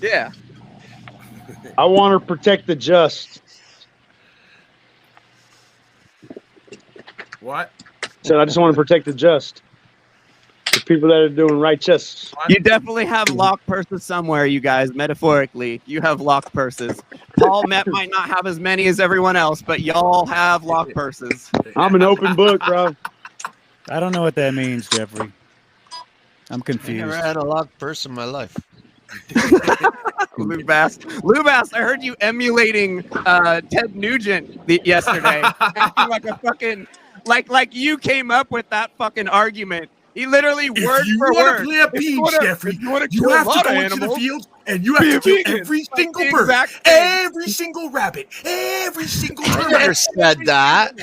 Yeah. I want to protect the just. What? So I just want to protect the just. The people that are doing righteous. You definitely have locked purses somewhere, you guys. Metaphorically, you have locked purses. Paul might not have as many as everyone else, but y'all have locked purses. I'm an open book, bro. I don't know what that means, Jeffrey. I'm I confused. never had a locked purse in my life. Lou Bass, I heard you emulating Ted Nugent yesterday, acting like a fucking like you came up with that fucking argument. He literally word for word. If you want to play a piece, Jeffrey, you have to go into the field and you have to kill every single bird, every single rabbit, every single I termite. never said that.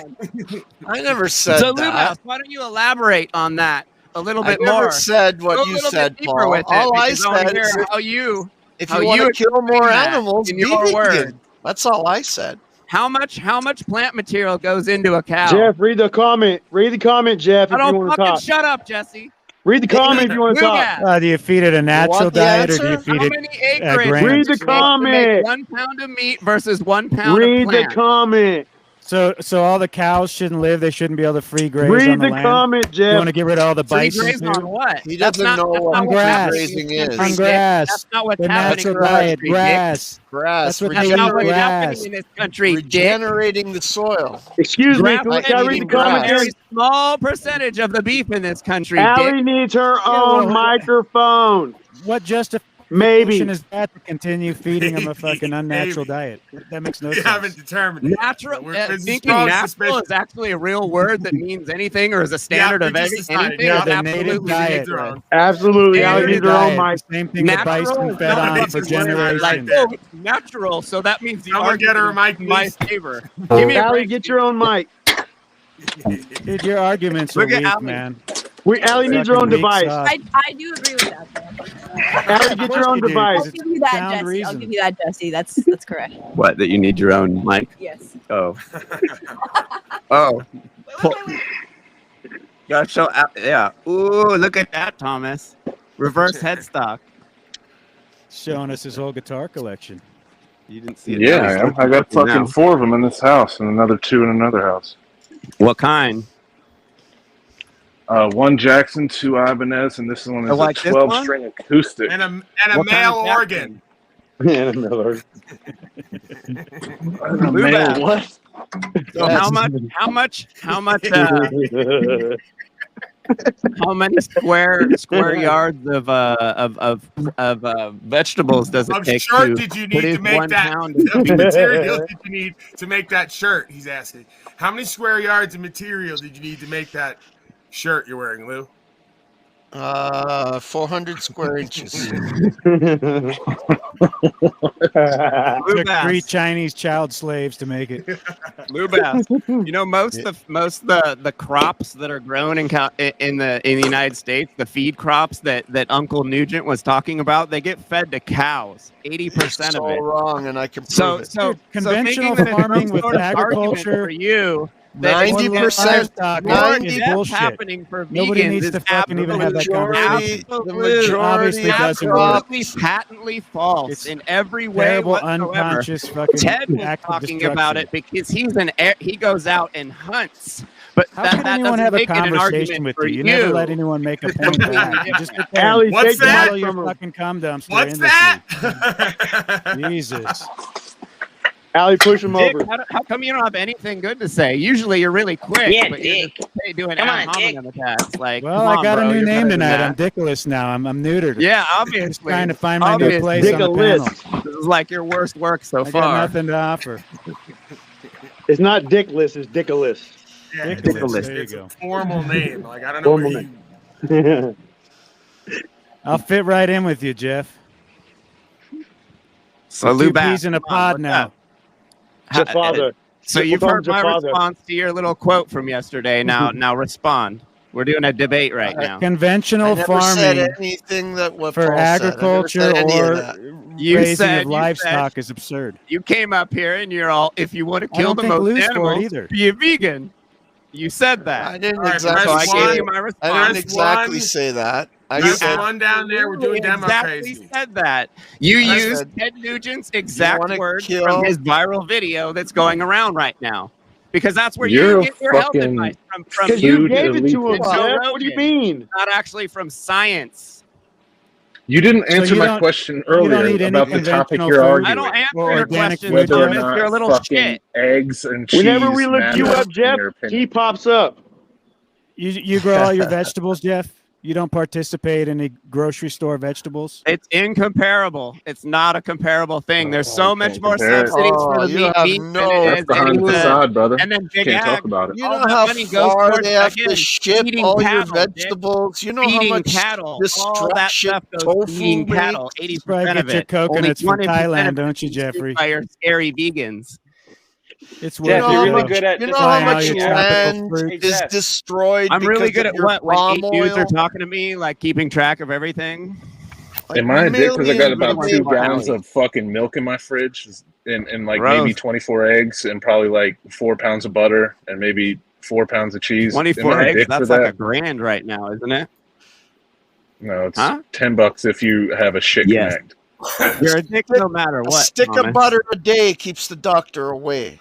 I never said So, that. Lubas, why don't you elaborate on that a little bit I never more? said Go what a you little said, bit deeper Paul. with it, All I because I wanna said hear is how you if how you want you to kill more explain that animals, in be your vegan. words. That's all I said. How much plant material goes into a cow? Jeff, read the comment. Read the comment, Jeff, I if you don't want to fucking talk. shut up, Jesse. Read the comment if you want to talk. Lubas, Do you feed it a natural want the diet or do you answer? feed how it many acreage grams? Read the does it take to make comment. 1 pound of meat versus 1 pound Read of the plant? comment. So all the cows shouldn't live. They shouldn't be able to free graze Read on the the land. comment, You want Jeff. to get rid of all the Free bison graze on too? what? He That's doesn't not, know that's what not On what's grass. happening in grazing this is. country, On Dick. grass. That's not what's The happening natural in this diet, country, Dick. grass. Grass. That's what That's they not eat, what's grass. happening in this country, Dick. Regenerating the soil. Excuse me. Grass Can I read the eating comment a grass. again? very small percentage of the beef in this country, Dick. Allie needs her well, own microphone. What justification Maybe. is that to continue feeding them a fucking unnatural diet? That makes no You sense. haven't determined it. Natural, There's a thinking strong natural suspicion. is actually a real word that means anything or is a standard Yeah, of we just anything. decided. Yeah, is the native absolutely diet. ridiculous. Absolutely. Allie Native needs her own diet, mic. the same thing the bison Natural, fed on it's for just one word right generations. there. Oh, it's natural, so that means the Someone get her a argument mic, is in my please. favor. Give me a Allie, break. get your own mic. Dude, your arguments are Look at weak, Allie. man. Allie needs her Fucking own weak device. sauce. I do agree with that, though. Allie, get your own you do, device. I'll 'cause give you that, sound Jesse. I'll reason. give you that, Jesse. That's correct. What, that you need your own mic? Yes. Oh. Oh. Gotta show, yeah. Ooh, look at that, Thomas. Reverse headstock. Showing us his whole guitar collection. You didn't see it. Yeah, Now I he's am. I got looking fucking now. 4 of them in this house and another 2 in another house. What kind? 1 Jackson, 2 Ibanez, and this one is I like a this 12-string acoustic. And a What kind male of organ. Anna Miller. A male what? So how many square yards of vegetables does it Of take shirt to did you need produce to make 1 that? pound How of many material did you need to make that shirt? He's asking. How many square yards of material did you need to make that shirt you're wearing, Lou? 400 square inches. Took 3 Chinese child slaves to make it. Lubass. You know, most of the crops that are grown in the United States, the feed crops that Uncle Nugent was talking about, they get fed to cows. 80% So of it. wrong, and I can prove So it. so Conventional so thinking that it's farming some with sort of argument agriculture, for you. That 90%, livestock more 90 is death bullshit. happening for Nobody vegans needs is to fucking even have that majority, conversation. the majority Obviously of doesn't work. absolutely crops. patently false It's in every way Terrible, whatsoever. unconscious fucking Ted was act of talking about destruction. it because he goes out and hunts. But How that could anyone doesn't have a make it an conversation argument with for you? You never let anyone make a It's point completely back. You just sit there Allie, and What's take the that? swallow mic your from her. fucking cum dumpster What's endlessly. that? Jesus. Allie, push him Dick, over. how come you don't have anything good to say? Usually you're really quick, Yeah, but you're Dick. just doing Come ad on, Dick. hominem attacks. Like, Well, come I on, got bro, a new you're name better than tonight. that. I'm Dickless now. I'm neutered. Yeah, obviously. Trying to find my new Obviously. place on the panel. This is like your worst work so I got far. nothing to offer. It's not Dickless, it's Dickless. Yeah, Dickless. There you it's go. a formal name. Like I don't know Formal where you. I'll fit right in with you, Jeff. So Two Lou Bass, peas in a come on, pod what's now. up? Jafada. So We'll you've call him heard my Jafada. response to your little quote from yesterday. Now respond. We're doing a debate right now. I Conventional never said farming anything that what for Paul said. I never agriculture said any of or that. raising of livestock is absurd. You came up here and you're all, if you want to I kill don't the think most Lou's for it animals, either. be a vegan. You said that. I didn't All right, exactly. So I press gave one. you my I response. didn't exactly one. say that. That's said, the one down there. We're doing demo exactly crazy. said that. You I used said, Ted Nugent's exact wanna words kill- from his viral video that's going around right now. Because that's where You're you a get your health fucking advice from Because you Food gave it to him, elitist. Joe Jeff. What do you Rogan. mean? Not actually from science. You didn't So answer you my don't- question don't earlier eat any about the topic conventional you're food? I arguing. don't answer Or your organic questions, food, Whether or Thomas. not You're a little fucking shit. eggs and cheese Whenever we lift you matters up, in Jeff, your opinion. he pops up. You grow all your vegetables, Jeff? You don't participate in the grocery store vegetables? It's incomparable. It's not a comparable thing. There's so you much can't more compare it. subsidies for the you meat have beef than no it That's is behind any the of the- facade, brother. And then Big Can't talk Ag, about it. You all know the how money goes far towards, they have again, to ship feeding all your cattle, Dick. vegetables. You know how Feeding much cattle. All that destruction stuff goes tofu feeding cattle. makes? 80% Probably of get your it. Only coconuts from 20% Thailand, of it don't you, is Jeffrey? by your scary vegans. It's Jeff, worth you're it, really though. good at You know just how Flying all much your tropical land fruit. is Jeff. destroyed I'm really because good of at your what? When palm 8 dudes are oil? talking to me, like keeping track of everything. Like Am I addicted? Because I got millions about of 2 acres. gallons of fucking milk in my fridge, and like Gross. maybe 24 eggs, and probably like 4 pounds of butter, and maybe 4 pounds of cheese. 24 Am I eggs, addicted that's for like that? $1,000 right now, isn't it? No, it's Huh? $10 if you have a shit Yes. connect. You're addicted no matter A what. stick Thomas. of butter a day keeps the doctor away.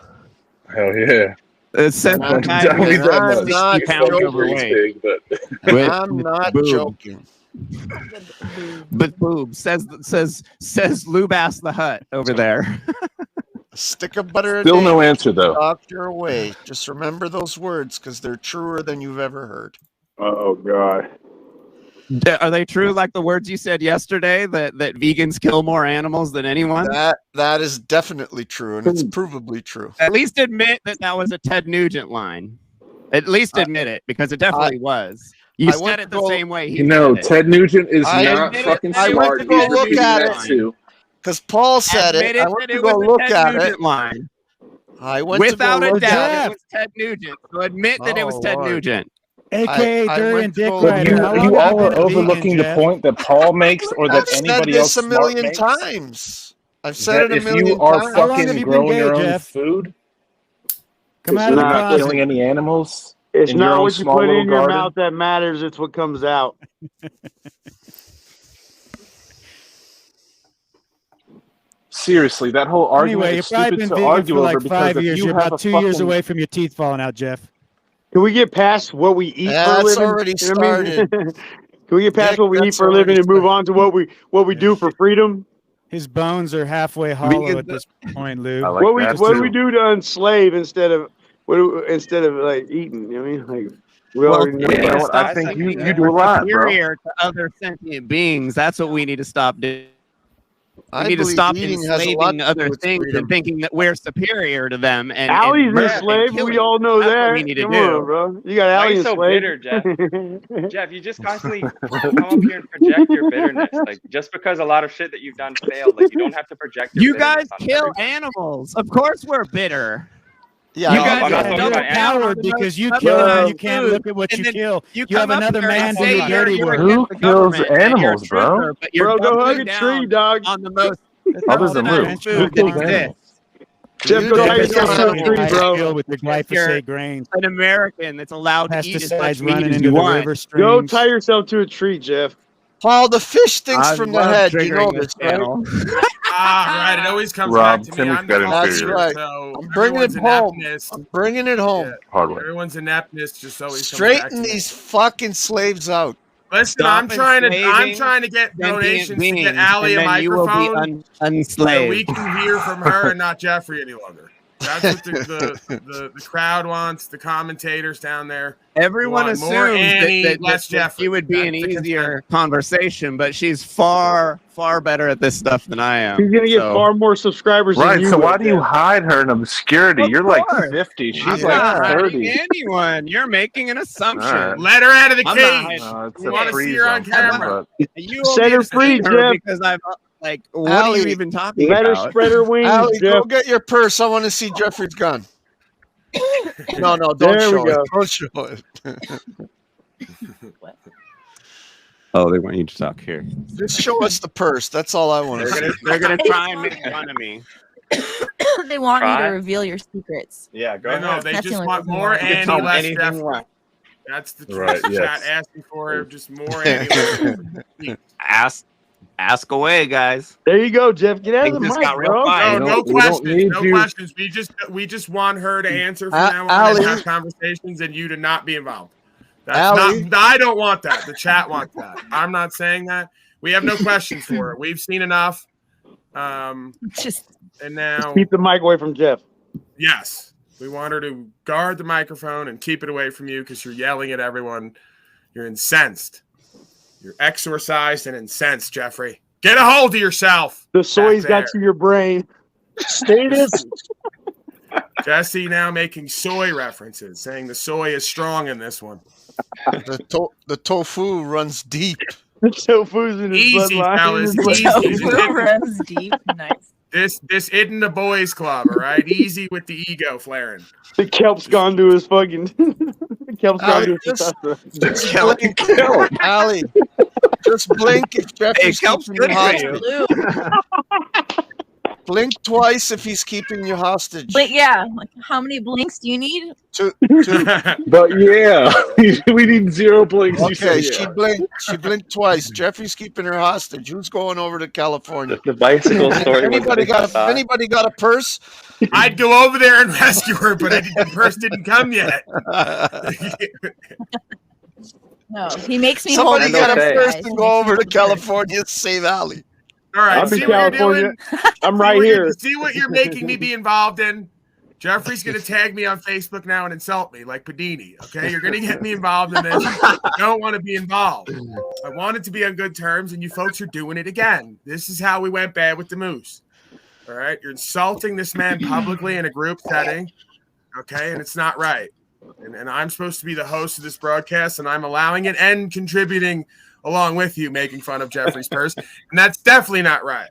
Hell yeah! It says Don't the guy Don't who's eat that I'm much. not It's pounds fucking overweight. big, but With I'm not boob. joking. But boob says Lubass the Hut over there. A stick of butter a still day no keeps answer the though. doctor away. Just remember those words because they're truer than you've ever heard. Oh God. Are they true like the words you said yesterday that vegans kill more animals than anyone? That is definitely true, and it's provably true. At least admit that was a Ted Nugent line. At least admit it, because it definitely was. You I went said it to the go- same way he You know, said it. Ted Nugent is I not admit it, fucking I went smart. to go He should look do at that it. too. Because Paul said Admit it. I it went that to it go was look a Ted at Nugent it. line. I went Without to go a look doubt, at it it. was Ted Nugent. So admit that it Oh, was Ted Lord. Nugent. AKA I Durian went to Dick go But Rider. you, How long you have all you are been vegan, overlooking the Jeff? point that Paul makes, or that I've said anybody this else a smart million makes. times. I've said That it a if you million are times. How long have fucking you been growing gay, your own Jeff? food, Come out you're of the Nah, not closet. killing any animals It's in your not own what you small put little in your garden. mouth that matters. It's what comes out. Seriously, that whole argument Anyway, is you've probably stupid been to vegan argue for over like because 5 if years. you You're have about a 2 years fucking away from your teeth falling out, Jeff. Can we get past what we eat for a That's living? already You know what I mean? started. Can we get past Dick, what we eat that's for a living already and move started. on to what we do for freedom? His bones are halfway hollow Vegans- at this point, Lou. I like what we that what do too. we do to enslave instead of like eating? You know what I mean? Like we Well, already know we You need know to that. what? I stop think thinking you that do a we're lot, bro. superior to other sentient beings. That's what we need to stop doing. We I need to believe stop eating has a lot enslaving to do other with things freedom. and thinking that we're superior to them and Allie's murder and enslaved. We killing. all know That's that. what we need to Come do. on, bro. You got Why are Allie you so enslaved. bitter, Jeff? Jeff, you just constantly come up here and project your bitterness. Like just because a lot of shit that you've done failed, like you don't have to project your You bitterness guys on kill everybody. animals. Of course we're bitter. Yeah, You No, guys I'm not are talking double about You're a down on coward the because you most kill and subsidized you can't food, look at what and you then kill. You You have come up another here and man do say your dirty you're work. against Who the kills government and you're a animals, bro? truther, but you're Bro, go hug doubling a tree, down dog. on the most Other than Lou, subsidized who food that kills Conventional animals? exists. Jeff, You go don't tie kill yourself to a animals. tree, bro. Kill with the You're glyphosate grains. an American that's allowed to eat as much Pesticides meat running as into you the want. river Go streams. tie yourself to a tree, Jeff. Paul, the fish thinks I from the love head. You know triggering this, this right? channel. Right. It always comes Rob, back to me. Timmy's I'm the got it culture, That's inferior. right. so I'm bringing it everyone's home. ineptness. I'm bringing it home. Yeah, Hard way. everyone's ineptness just always comes back to Straighten me. these fucking slaves out. Listen, Stop I'm trying to enslaving get sentient donations to get beings, Allie and a then you will be microphone so we enslaved. can hear from her and not Jeffrey any longer. That's what the crowd wants. The commentators down there. Everyone want assumes more Annie, that less Jeffrey. she would be an That's the easier conversation, but she's far better at this stuff than I am. He's gonna get So- far more subscribers than Right, you. so why would, do you Jeff. hide her in obscurity? Of You're like course. 50. She's I'm like not hiding 30. anyone. You're making an assumption. All right. Let her out of the I'm not cage. hiding. No, it's You a wanna see free her on zone, camera? but You want Set me her to free, see her Jeff. because I'm like, what are you Allie, even talking Let her about? spread her wings, Allie, Jeff. go get your purse. I want to see Jeffrey's gun. No, don't There we show it. go. Don't show it. Oh, they want you to talk here. Just show us the purse. That's all I want to see. They're gonna try and make fun of me. They want you to Try? reveal your secrets. Yeah, go I know ahead. they That's the just only want reason more why. You can Annie, tell me less anything Jeff. you want. That's the Right, chat yes. asking for. Just more animals. Ask away, guys. There you go, Jeff. Get out of the Things just mic, got real bro. quiet. No We don't questions. need No you. questions. We just want her to answer from now on and Ali. have conversations, and you to not be involved. That's Ali. not. I don't want that. The chat wants that. I'm not saying that. We have no questions for her. We've seen enough. Just And now, Keep the mic away from Jeff. yes, we want her to guard the microphone and keep it away from you because you're yelling at everyone. You're incensed. You're exorcised and incensed, Jeffrey. Get a hold of yourself. The soy's back got there. to your brain. Status. Jesse now making soy references, saying the soy is strong in this one. The tofu runs deep. The tofu's in his Easy, bloodline. fellas. Easy. runs deep. Nice. This isn't a boys' club, all right? Easy with the ego flaring. The kelp's gone to his fucking. The kelp's gone to his testosterone. Just blink, Ali. Just blink if Jeffrey's Kelp's keeping you good for you. hostage. Blink twice if he's keeping you hostage. But yeah, like how many blinks do you need? Two. But yeah, we need 0 blinks. You Okay, said, yeah. she blinked twice. Jeffrey's keeping her hostage. Who's going over to California? The bicycle story. Anybody got a purse? I'd go over there and rescue her, but the purse didn't come yet. No, he makes me Somebody hold got a okay. purse and go over to California to save Ali. All right, I'm in see what you're California. doing? I'm right here. See what you're making me be involved in? Jeffrey's going to tag me on Facebook now and insult me like Padini, okay? You're going to get me involved in this. I don't want to be involved. I wanted to be on good terms, and you folks are doing it again. This is how we went bad with the Moose. All right? You're insulting this man publicly in a group setting, okay? And it's not right. And I'm supposed to be the host of this broadcast, and I'm allowing it and contributing along with you, making fun of Jeffrey's purse. And that's definitely not right.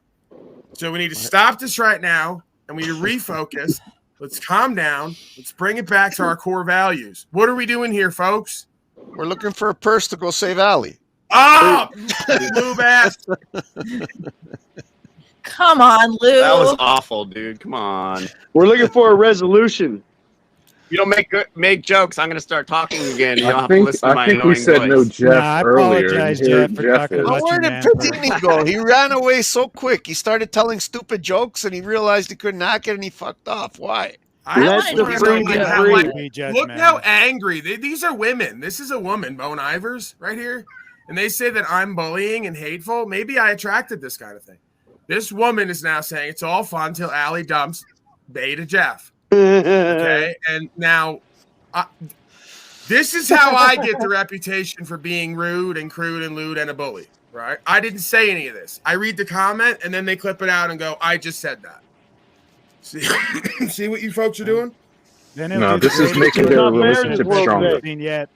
So we need to stop this right now, and we need to refocus. Let's calm down. Let's bring it back to our core values. What are we doing here, folks? We're looking for a purse to go save Ali. Oh, Lou Bass. Come on, Lou. That was awful, dude. Come on. We're looking for a resolution. You don't make jokes. I'm going to start talking again. You don't I have to think, listen to my I think we annoying said voice. no Jeff I earlier. apologize, and here Jeff, for Jeff talking is. about Where did man. Padini go? He ran away so quick. He started telling stupid jokes and he realized he couldn't hack it and he fucked off. Why? I Let want the to free know get how, free. like, Be judged, look man. how angry. These are women. This is a woman, Bone Ivers, right here. And they say that I'm bullying and hateful. Maybe I attracted this kind of thing. This woman is now saying it's all fun till Allie dumps Beta Jeff. Okay? And now, this is how I get the reputation for being rude and crude and lewd and a bully, right? I didn't say any of this. I read the comment, and then they clip it out and go, I just said that. See what you folks are doing? Then he'll No, do this the is same making thing their not fair in this relationship world stronger. today. seen yet.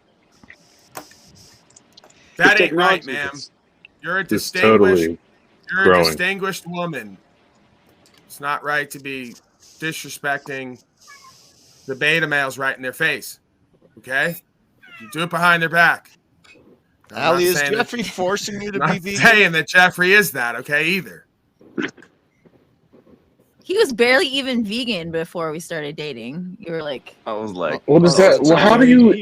That ain't right, Technology ma'am. is- You're a It's distinguished, totally you're a growing. distinguished woman. It's not right to be disrespecting the beta males right in their face. Okay? You do it behind their back. I'm Ali, not is saying that- Jeffrey forcing you to I'm be not vegan? saying that Jeffrey is that, okay, either. He was barely even vegan before we started dating. You were like, I was like, What is that? Well, how do you?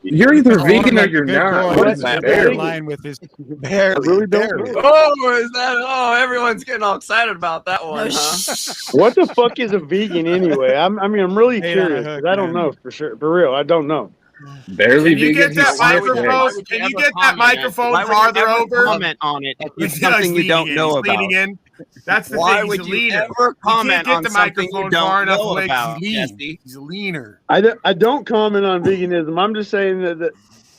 You're either Oh, vegan or like a you're good not. boy. What is That's that? a good line with his. Barely, I really don't barely. know. oh, is that? Oh, everyone's getting all excited about that no, one, huh? What the fuck is a vegan anyway? I'm really Hey, on a curious. 'Cause hook, I don't man. know for sure. For real, I don't know. Barely Can you vegan. get that he's microphone? okay. Can you get that microphone farther over? Comment on it. If it's He's something you leaning don't in. know He's about. leaning in. That's the Why thing. He's would a you leaner. ever comment get on the something you microphone far don't enough know away 'cause about, he's lean. Jesse? He's a leaner. I don't comment on veganism. I'm just saying that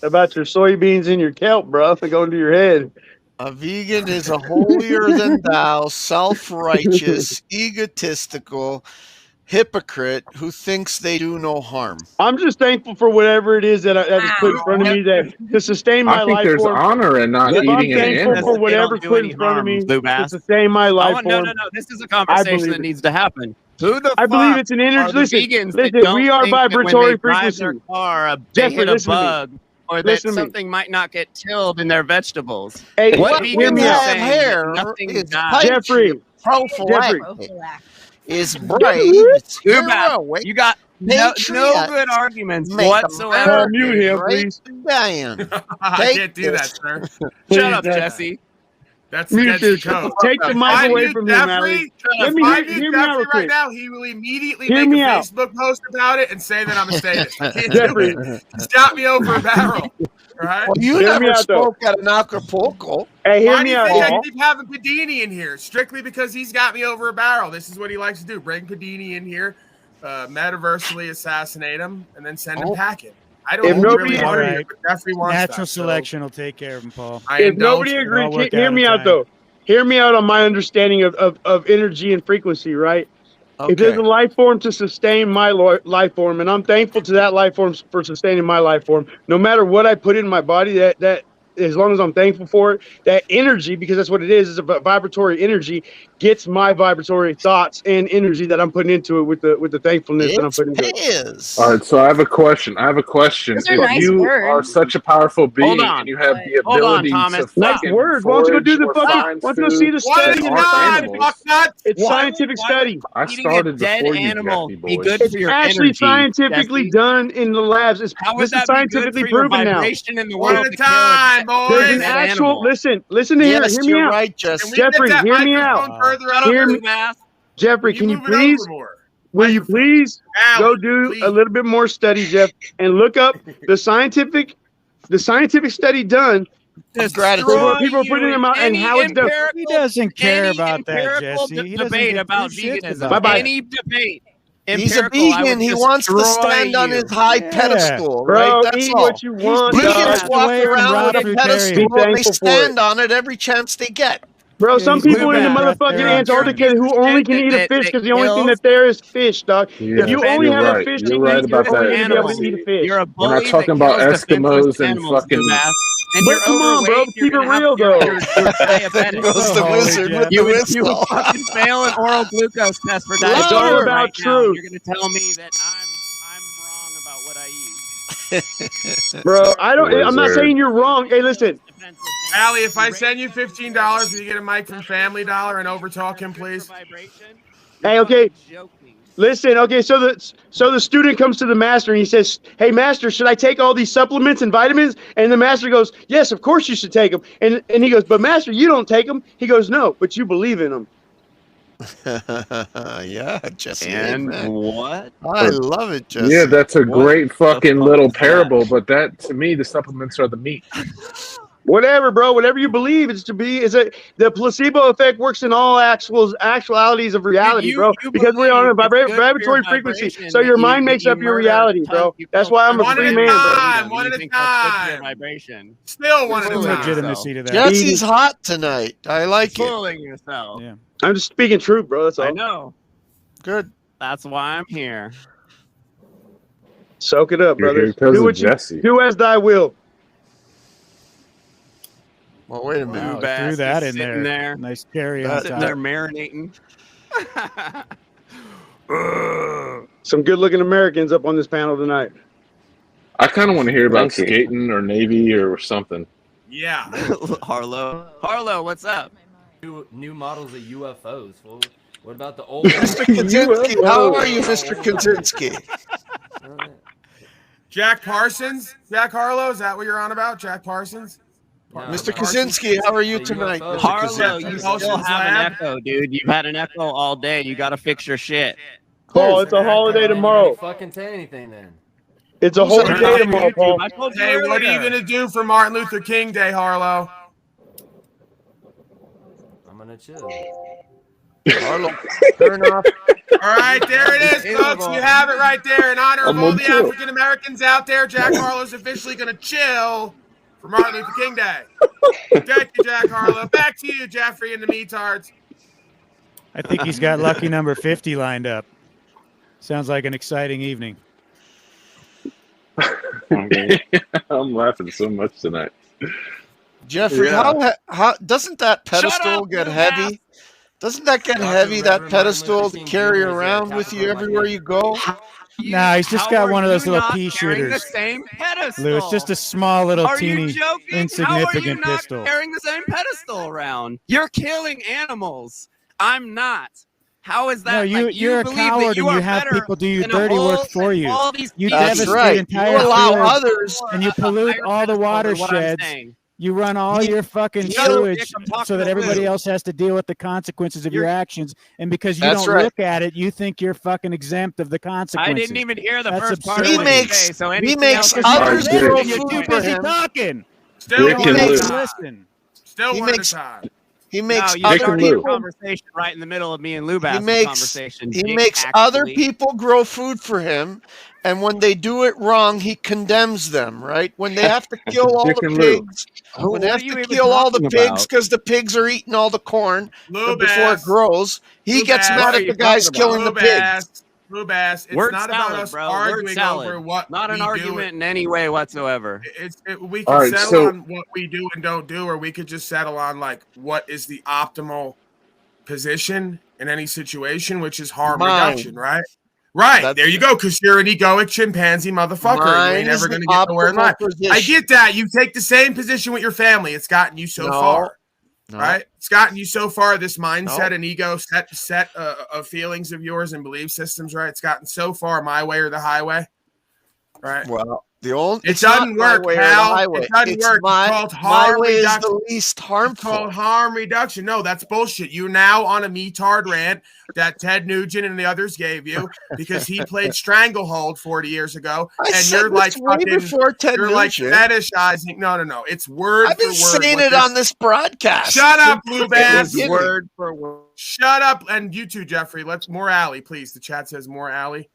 about your soybeans and your kelp, bro. They go into your head. A vegan is a holier than thou, self-righteous, egotistical hypocrite who thinks they do no harm. I'm just thankful for whatever it is that is put in front of me to sustain my I think life there's form. honor in not If I'm eating an thankful animal. for whatever's They don't do put any in front of me harm, Lou to Bass. sustain my life No, form. no. This is a conversation believe that it. needs to happen. Who the I believe fuck it's an are energy. the Listen, vegans that listen. don't We are think that when vibratory they drive their frequency. car, they Jeffrey, hit a listen to me. bug, or that Listen to me. something might not get killed in their vegetables. Hey, What hear vegans me are out. saying hair that nothing is dies? Jeffrey, prophylactic prophylactic. is brave, Too bad. heroic, You got No patriots good arguments make whatsoever. Mute him, great please. again. I Take can't do this. that, sir. Shut up, Please, Jesse. That's Mute against the this. code. Take the If mic I away mute from him, Allie. Jeffrey, Let if me I hear mute me out Jeffrey real right quick. now, he will immediately Hear make me a out. Facebook post about it and say that I'm a statist. I can't Jeffrey. do it. He's got me over a barrel. Right? Well, you Hear me never out, though. spoke at an Acapulco. Hey, hear Why do me you out, think I Paul. keep having Padini in here? Strictly because he's got me over a barrel. This is what he likes to do. Bring Padini in here, metaversally assassinate him, and then send him packing. I don't If nobody- really want All to, right. but Jeffrey wants Natural that, so selection will take care of him, Paul. I If indulge nobody him. agrees, It'll work hear out me in out, time. though. Hear me out on my understanding of energy and frequency, right? If there's a life form to sustain my life form, and I'm thankful to that life form for sustaining my life form, no matter what I put in my body, that as long as I'm thankful for it, that energy, because that's what it is a vibratory energy, gets my vibratory thoughts and energy that I'm putting into it with the thankfulness that I'm It's putting into it. his. All right, so I have a question. Those are If nice you words. are such a powerful being on. and you have the Hold on, ability Thomas. to Nice fucking words. Why don't you go do the forage or fucking? find Why don't you go see food the One at study? a that aren't time, animals, fuck nuts. It's scientific study. I Eating started a dead before you, animal Jeffy be boy. good It's for your actually energy, scientifically Jesse? done in the labs. How would This is that be good scientifically for your proven now. vibration in the One world at a to kill time, There's boys. an dead actual animal? listen to here. Yes, Hear me you're out. right, Can Jesse. we Jeffrey, get that hear me microphone out. further up? Hear Can me, Mass. Jeffrey. Can you move it over please? more? Will you Microphone. please Allie, go do please. a little bit more study, Jeff, and look up the scientific study done for what people are putting in their mouth and how it's done. He doesn't care any about that, empirical Jesse. He doesn't debate give about two shits veganism. about Bye-bye. that. Any debate. He's a empirical, I would vegan. He wants to destroy stand on his you. high Yeah. pedestal, Bro, right? That's eat all. what you want, Vegans dog. Vegans walk away from around raw with a food pedestal Be and they thankful for it. stand on it every chance they get. Bro, Yeah, some he's people in the getting breath motherfucking there on Antarctica Sunday. who only can eat a that fish because the only thing kills- that there is fish, dog. Yeah, If you only you're have a right. fish You're to right eat, about you're only that. going to be able to animals. eat a fish. You're a We're not bully talking that about kills defenseless Eskimos and animals, fucking- Dubass. And But you're come on, bro. overweight, you're Keep it gonna have- real, you're- though. You're diabetic. Goes the Holy wizard Jeff. with the You would whistle. fucking fail an oral glucose test for Louder. diabetes It's all about right now. truth. You're gonna tell me that I'm wrong about what I eat. Bro, I'm not Wizard. saying you're wrong. Hey, listen. Allie, if I send you $15, will you get a mic from Family Dollar and overtalk him, please? Hey, okay. Listen, okay, so the student comes to the master and he says, "Hey, master, should I take all these supplements and vitamins?" And the master goes, "Yes, of course you should take them." And he goes, "But master, you don't take them." He goes, "No, but you believe in them." Yeah, Jesse. And amen. what? I love it, Jesse. Yeah, that's a great fucking fuck little is that? parable, but that to me, the supplements are the meat. Whatever, bro. Whatever you believe it's to be. The placebo effect works in all actualities of reality, bro. Because we're on a vibratory frequency, so your mind makes up your reality, bro. That's why I'm a One free at a man, bro. time. One at a time. Vibration. Still one at There's a some time. legitimacy to that. Jesse's hot tonight. I like it. Fooling yourself. Yeah. I'm just speaking truth, bro. That's all. I know. Good. That's why I'm here. Soak it up, You're brother. here 'cause Do of what you Jesse. do as thy will. Well, wait a minute. Wow, Dubass threw that is in sitting there. Nice cherry on That's- Sitting top. there marinating. Some good-looking Americans up on this panel tonight. I kind of want to hear about Thank you. skating or Navy or something. Yeah. Harlow, what's up? New models of UFOs. Well, what about the old? Mr. Kaczynski, how are you, Mr. Kaczynski? Jack Parsons? Jack Harlow? Is that what you're on about? Jack Parsons? Mr. Kaczynski, how are you tonight, Mr. Harlow, you Kaczynski? still have an echo, dude. You've had an echo all day. You got to fix your shit. Paul, it's a holiday tomorrow. Fucking say anything then. It's a holy day tomorrow, Paul. I told you Hey, what are you earlier. going to do for Martin Luther King Day, Harlow? I'm gonna chill. Harlow, turn off. All right, there it is, folks. You have it right there. In honor of I'm all on the chill. African Americans out there, Jack Harlow's officially going to chill for Martin Luther King Day. Thank you, Jack Harlow. Back to you, Jeffrey and the meatards. I think he's got lucky number 50 lined up. Sounds like an exciting evening. I'm laughing so much tonight. Jeffrey, Yeah. how doesn't that pedestal up, get Dubass. heavy? Doesn't that get Dr. heavy, that Reverend pedestal Martin to Luther King carry Jr. is around a with you capital everywhere like you go? Nah, he's just How got are one of those you little not pea carrying shooters. The same pedestal. Lou, it's just a small little Are teeny you joking? insignificant How are you not pistol. carrying the same pedestal around? You're killing animals. I'm not. How is that? No, you're a believe coward, that you and are you have better people do your than dirty all- work for than you. all these You people. That's devastate right. entire You allow fields, others. and you pollute all the watersheds. You run all your fucking sewage so that everybody else has to deal with the consequences of your actions. And because you That's don't right. look at it, you think you're fucking exempt of the consequences. I didn't even hear the That's first part absurd. of what you say, so He anything makes else others is grow you're food too for busy him. talking. Still Dick one and at a Lou. time. Listen. Still He one makes- at a time. He makes you Dick and started Lou. the conversation right in the middle of me and Lou Bass's makes conversation. he Dick, makes actually. other people grow food for him, and when they do it wrong, he condemns them. Right? When they have to kill all Dick the and Lou. pigs, when they What have are you to even kill all the talking pigs about? because the pigs are eating all the corn Lou before it Bass. grows, he Lou gets Bass. mad What are at you the guys talking killing Lou the pigs. Bass. Lou Bass. It's Word not salad, about us bro. Word arguing salad. over what Not an we argument in any way whatsoever. We All can right, settle so- on what we do and don't do, or we could just settle on like what is the optimal position in any situation, which is harm Mine. reduction, right? Right. That's there you go, because you're an egoic chimpanzee motherfucker. And you Mine ain't is ever the going to get nowhere in life. optimal position. I get that. You take the same position with your family. It's gotten you so far. No. Right? It's gotten you so far, this mindset No. and ego set of feelings of yours and belief systems, right? It's gotten so far my way or the highway. Right. Well, the only It doesn't work, pal. It doesn't work. It's called harm my way is reduction. the least It's harmful. called harm reduction. No, that's bullshit. You're now on a metard rant that Ted Nugent and the others gave you because he played Stranglehold 40 years ago. I And said you're this like way fucking, before Ted you're like Nugent. fetishizing. No. It's word I've been for word. saying what it on this broadcast. Shut up, Blue Since the Bass. beginning. Word for word. Shut up. And you too, Jeffrey. Let's more alley, please. The chat says more alley.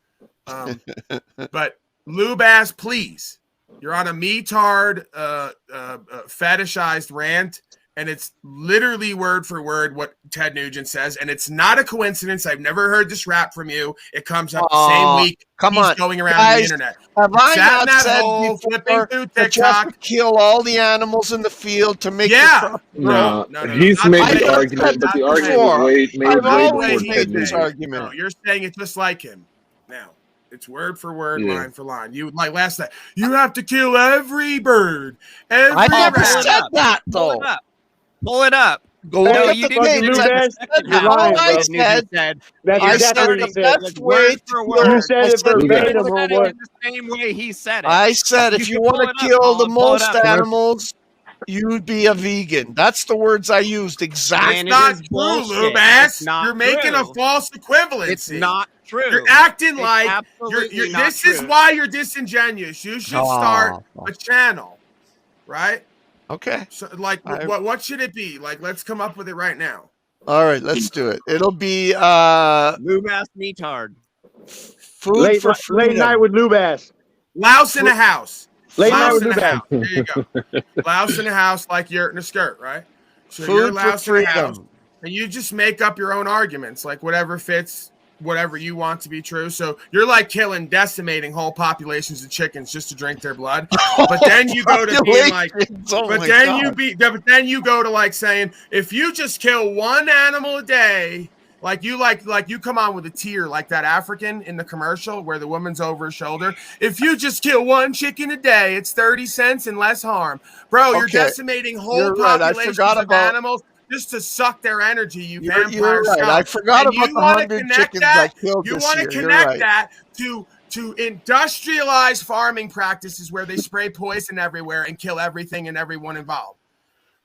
But Lou Bass, please. You're on a metard, fetishized rant, and it's literally word for word what Ted Nugent says, and it's not a coincidence. I've never heard this rap from you. It comes up the same week. Come he's on, going around guys, the internet. Have I Sat in not that said hole, flipping before through that you have TikTok. to kill all the animals in the field to make the Yeah. crop No, No, he's not made the way the he argument, said but the that argument before. was made I've way always before made Ted this Nugent. argument. No, you're saying it just like him. Now, it's word for word, Yeah. line for line. You like last night. You have to kill every bird. Every I never rabbit. said that Pull though. it up. Pull it up. Go No, look at you the didn't page. Lou say Bass, the second you're half of lying, what bro. Ted Nugent said. That's I exactly said what the you said. best Word way for to word. You said I it said Lou Bass. verbatim, Said it homeboy. in the same way he said it. I said if you can want pull to it up, kill the Paul, pull it most up. animals, you'd be a vegan. That's the words I used exactly. It's And it not is true, Lou bullshit. Bass. It's not You're making a true. false equivalency. It's not true. You're acting It's like absolutely you're not this true. is why you're disingenuous. You should start a channel, right? Okay. So, like, what should it be? Like, let's come up with it right now. All right, let's do it. It'll be Lou Bass Metard. food Late, for freedom. late night with Lou Bass. Louse in a house. Late night Louse with in Lou a Bass. house. There you go. Louse in a house like you're in a skirt, right? So Food you're for louse in a house, freedom. and you just make up your own arguments, like whatever fits, whatever you want to be true. So you're like decimating whole populations of chickens just to drink their blood. But then you go to being like, Oh but my then God. you go to like saying, if you just kill one animal a day, like you come on with a tear like that African in the commercial where the woman's over her shoulder. If you just kill one chicken a day, it's 30 cents and less harm. Bro, you're Okay. decimating whole You're right. I populations forgot of about- animals just to suck their energy, you You're vampire right. scum. I forgot And about you the wanna 100 connect chickens that- I killed You this want to year. You're connect right. that to industrialized farming practices where they spray poison everywhere and kill everything and everyone involved.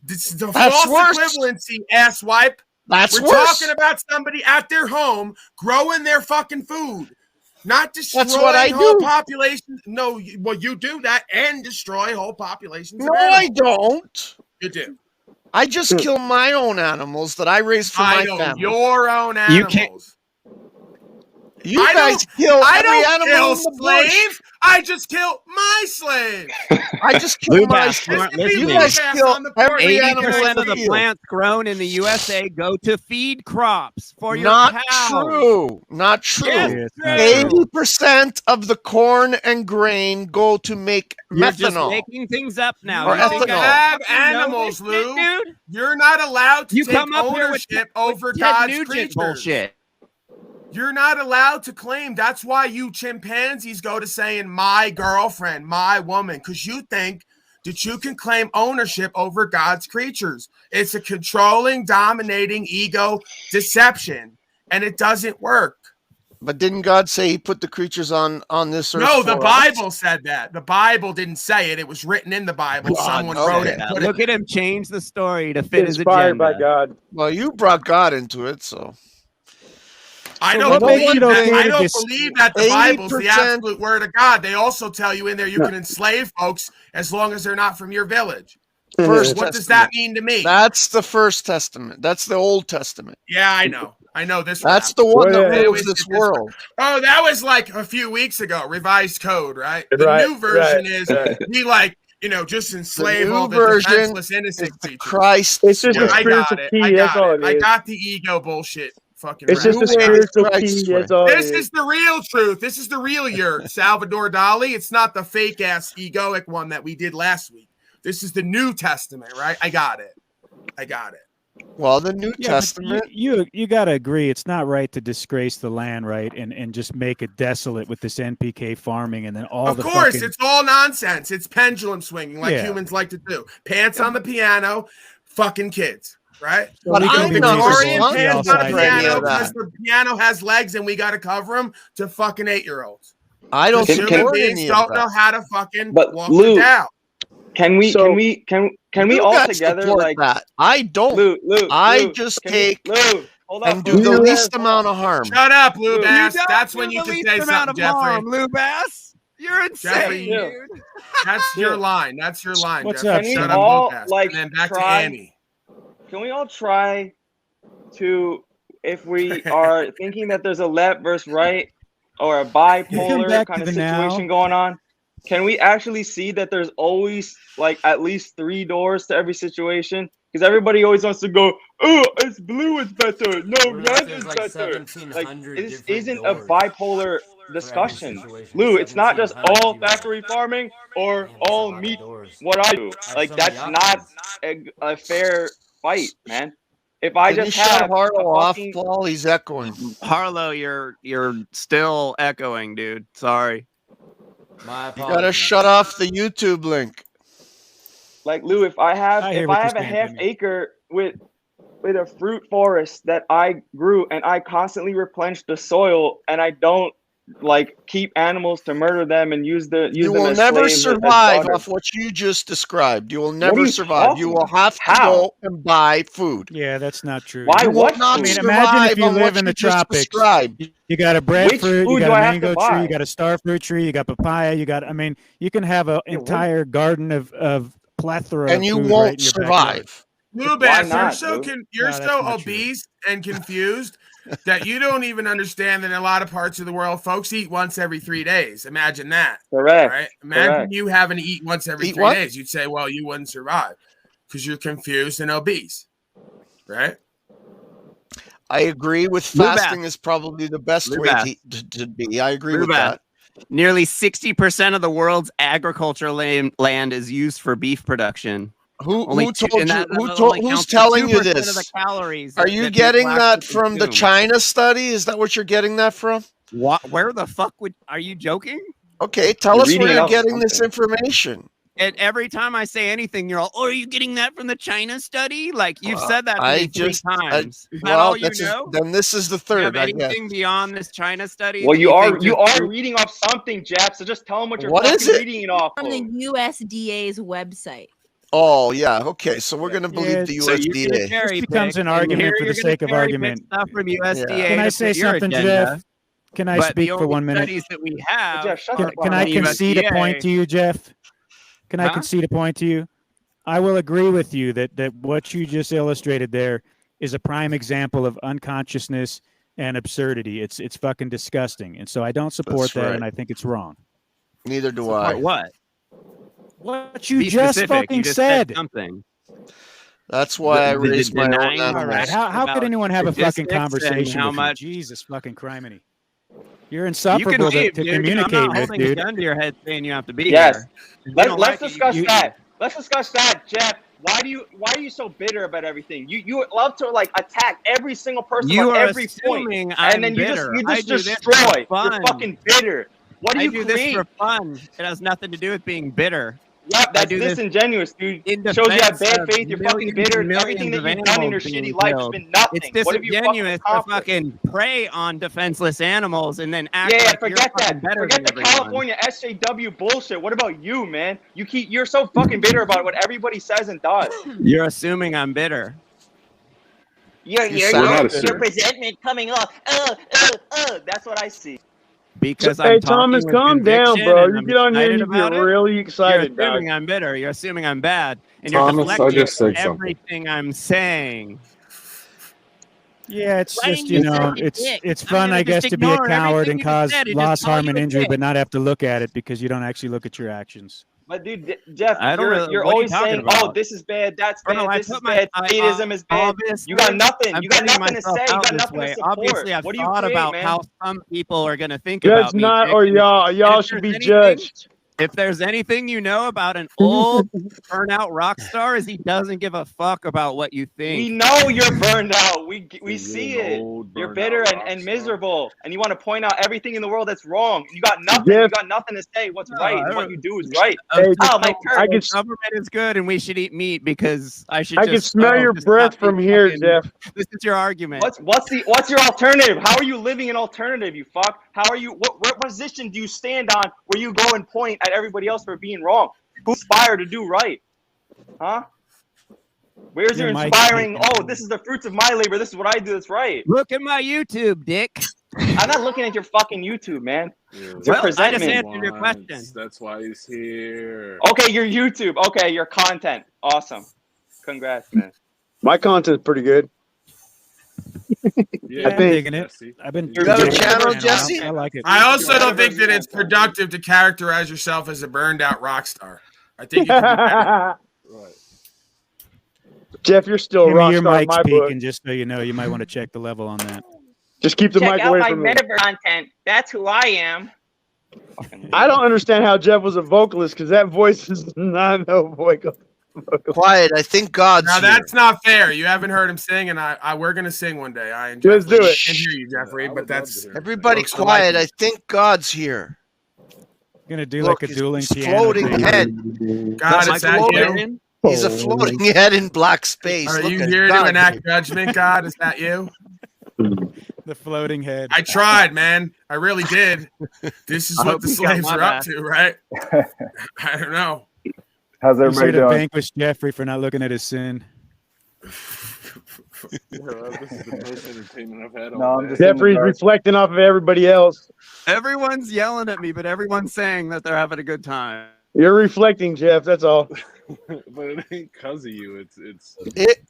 It's the That's false worse. equivalency, asswipe. That's We're worse. talking about somebody at their home growing their fucking food, not destroying That's what I whole do. populations. No, you do that and destroy whole populations. No, of I animals. don't. You do. I just kill my own animals that I raise for I my know family. your own You can't- animals. You I guys don't- kill I every don't animal kill in the bush. slaves. I just kill my slave. I just kill Lou my Bass, you aren't Listen to You me, listening. guys Lou Bass kill on the porch. every animal in 80% the of the field. plants grown in the USA go to feed crops for your Not cows. true. Not true. Yes, It's not true. 80% of the corn and grain go to make You're just methanol. making things up now. Or You think ethanol. I Have fucking know animals, this shit, Lou. dude? You're not allowed to You take come up here with ownership over Ted God's Nugent creatures. bullshit. You're not allowed to claim. That's why you chimpanzees go to saying my girlfriend, my woman, because you think that you can claim ownership over God's creatures. It's a controlling, dominating ego deception. and it doesn't work. But didn't God say he put the creatures on this earth? No, the for Bible us? said that. The Bible didn't say it. It was written in the Bible. Someone wrote it. Yeah, look at him change the story to fit his Inspired agenda. by God. Well, you brought God into it, so. I So don't what believe makes that. it okay I to don't dis- believe that the Bible's the 80%. absolute word of God. They also tell you in there you can enslave folks as long as they're not from your village. First What does that mean to me? That's the First Testament. That's the Old Testament. Yeah, I know. I know this. That's rap. the one that Whatever. rules this world. Oh, that was like a few weeks ago. Revised code, right? The Right, new version right, is right. we like just enslave new all the version defenseless innocent It's the creatures. Christ. It's just Yeah, a I spiritual got it. key. I That's got all it. it I is. got the ego bullshit. Fucking. It's rap. just a New I got it. spiritual Christ's key. way. That's all This it is the real truth. This is the real yurt. Salvador Dali. It's not the fake ass egoic one that we did last week. This is the New Testament, right? I got it. Well, the New Yeah, but Testament. you got to agree it's not right to disgrace the land, right? And just make it desolate with this NPK farming and then all Of the course, fucking... it's all nonsense. It's pendulum swinging like Yeah. humans like to do. Pants on the piano, fucking kids, right? But we can I'm be not reasonable Victorian and see all pants on the sides for any piano of that. because the piano has legs and we got to cover them to fucking 8-year-olds. I don't Human support beings any of don't know that. how to fucking But walk Lou, it down. Can we So- can we You all guys together support like that. I don't. Lou, I Lou, just can take we, Lou, hold up, and do Lou, the Lou, least hold amount up. of harm. Shut up, Lou Lou, Bass. You don't That's do when you the can least say amount something, of Jeffrey. harm, Lou Bass. You're insane, Jeffrey, dude. That's your line. That's your line. What's Jeffrey. up, Can we Shut Sean? up, all Lou Bass. like And then back to try? Annie. Can we all try to, if we are thinking that there's a left versus right or a bipolar back kind to of the situation now. going on, can we actually see that there's always like at least 3 doors to every situation? Because everybody always wants to go, oh, it's blue is better. No, What if red there's is like better. 1,700 This different isn't a doors bipolar for every discussion. situation? Lou, it's not just 1,700 all you have. factory farming or Damn, that's a all lot of meat. doors. What I do, I have like so many that's not options. a fair fight, man. If I Can you just shut have Harlow a off, fucking Paul? He's echoing. Harlow, you're still echoing, dude. Sorry. My You gotta apologies. shut off the YouTube link. like Lou, if I have I hear if what I you're have a saying, half Jimmy. acre with a fruit forest that I grew and I constantly replenish the soil and I don't like keep animals to murder them and use them You will as never slaves, as survive fodder. off what you just described. You will are never you survive. You talking will have to How? go and buy food. Yeah, that's not true. Why? You will What not I mean, food? imagine if survive you on live what in the you just tropics. described. You got a Which breadfruit, food you do got I a have to mango buy? tree, you got a starfruit tree, you got papaya, you can have an Yeah, what- entire garden of plethora And of you food won't right in your backyard. survive. Lou Why Bass, you're not, so Lou? you're No, that's so not true. obese and confused that you don't even understand that in a lot of parts of the world, folks eat once every 3 days. Imagine that. Correct. Right? Imagine Correct. you having to eat once every Eat 3 what? days. You'd say, well, you wouldn't survive because you're confused and obese. Right? I agree with Lou Bass. fasting is probably the best Lou way Bass. to be. I agree Lou with Bass. that. Nearly 60% of the world's agricultural land is used for beef production. Who Only told two- you? and that Who's only counts for telling you 2% of the this? calories Are that you people getting that actually from the consume. China study? Is that what you're getting that from? What? Where the fuck are you joking? Okay, tell You're us where reading you're off getting this something. information. And every time I say anything, you're all, "Oh, are you getting that from the China study?" Like you've Well, said that to I me three just- times. Is that Well, all you that's know? then this is the Do you have third. I guess. anything beyond this China study? Well, that you are think you just are reading off something, Jeff. So just tell them what you're What is fucking it? reading it off From of. the USDA's website. Oh yeah, okay. So we're gonna believe Yeah, the So you're gonna USDA. cherry This becomes pick, an and argument here for the you're gonna sake of cherry pick argument. Stuff from USDA. Can I to say fit your something, agenda, Jeff? Can I but the speak for only 1 minute? studies that we have Jeff, shut are the fuck Can up. I from concede a USDA. point to you, Jeff? Can I Huh? concede a point to you? I will agree with you that what you just illustrated there is a prime example of unconsciousness and absurdity. It's fucking disgusting, and so I don't support That's that, right. and I think it's wrong. Neither do Support I. what? What you Be just specific. fucking You just said. something. That's why I The raised my own denying animals. All right, how could about anyone have a fucking statistics and conversation how with much- you? Jesus fucking criminy. You're You can insufferable leave, to dude. communicate I'm not with, holding a dude. gun to your head saying you have to be Yes. here. If you don't Let's like it, discuss you- that. Let's discuss that, Jeff. Why are you so bitter about everything? You love to like attack every single person You on are every point, assuming I'm and then you bitter. just I do this for destroy. fun. You're fucking bitter. What do I you do create? this for fun. It has nothing to do with being bitter. Yep, that's do this disingenuous, dude. in Shows you have defense bad of faith. You're fucking bitter. millions Everything that of you've done in your animals being shitty life has killed. been nothing. It's What have you fucking disingenuous to accomplished? fucking prey on defenseless animals and then act Yeah, like forget you're that. better Forget than the everyone. California SJW bullshit. What about you, man? You're so fucking bitter about what everybody says and does. You're assuming I'm bitter. Your assuming. resentment coming off. That's what I see. Because Hey, I'm talking Thomas, with calm down, conviction bro. and You I'm get on here and excited you get about it. really You're excited, dog. assuming I'm bitter. You're assuming I'm bad, and Thomas, you're I deflecting just said something. everything I'm saying. Yeah, it's Why just didn't you suck a it's dick? it's I'm fun, gonna I guess, just to be a ignore coward everything and you cause said and just loss, call harm, you and a injury, dick. but not have to look at it because you don't actually look at your actions. But dude, Jeff, I don't really. you're What are you always talking saying, about? "Oh, this is bad, that's Bro, bad, I this is put my bad, sadism is bad." obviously, You got nothing. I'm You got putting nothing to myself say. You out got this nothing to way. support. Obviously, I've What do you thought create, about man? how some people are gonna think That's about me. not, Dick, or and y'all if should there's be anything- judged. If there's anything you know about an old burnout rock star, is he doesn't give a fuck about what you think. We know you're burned out. We Is see it an it. old You're burnout bitter rock and star? miserable, and you want to point out everything in the world that's wrong. You got nothing. Jeff- You got nothing to say. What's No, right I and what don't- you do is right. Hey, Oh, my I turn. can, Government is good, and we should eat meat because I should. I just, can smell your just breath not be from here, fucking- Jeff. This is your argument. What's your alternative? How are you living an alternative? You fuck. How are you? What position do you stand on where you go and point at everybody else for being wrong? Who aspire to do right? Huh? Where's your Your mic's inspiring? taken. Oh, this is the fruits of my labor. This is what I do. That's right. Look at my YouTube, Dick. I'm not looking at your fucking YouTube, man. Yeah, Your Well, I just presentment. answered your question. That's why he's here. Okay, your YouTube. Okay, your content. Awesome. Congrats, man. My content's pretty good. Yeah, I'm digging it. Jesse. I've been. You have a channel, I Jesse? like it. I also don't think that it's productive to characterize yourself as a burned out rock star. I think you can be better. Right. Jeff, you're still a Jimmy, rock your star in mic's my book. peaking, just so you know. You might want to check the level on that. Just keep the mic away from me. content. That's who I am. I don't understand how Jeff was a vocalist because that voice is not no vocal. Quiet. I think God's Now here. that's not fair. You haven't heard him sing, and I we're gonna sing one day. I and Let's do Jeffrey it. can't hear you, Jeffrey, I but would love that's to hear Everybody Looks for quiet. lightning. I think God's here. Gonna do Look, like a his dueling piano. floating thing. head. God. That's Is that floating. you? He's a floating head in black space. Are Look you at here to God. enact judgment, God? Is that you? The floating head. I tried, man. I really did. This is I what hope the you got slaves my are up back. to, right? I don't know. How's You everybody should have doing? vanquished Jeffrey for not looking at his sin. Yeah, this is the most entertainment I've had No, all I'm day. just in the Jeffrey's dark. reflecting off of everybody else. Everyone's yelling at me, but everyone's saying that they're having a good time. You're reflecting, Jeff. That's all. But it ain't cause of you. It's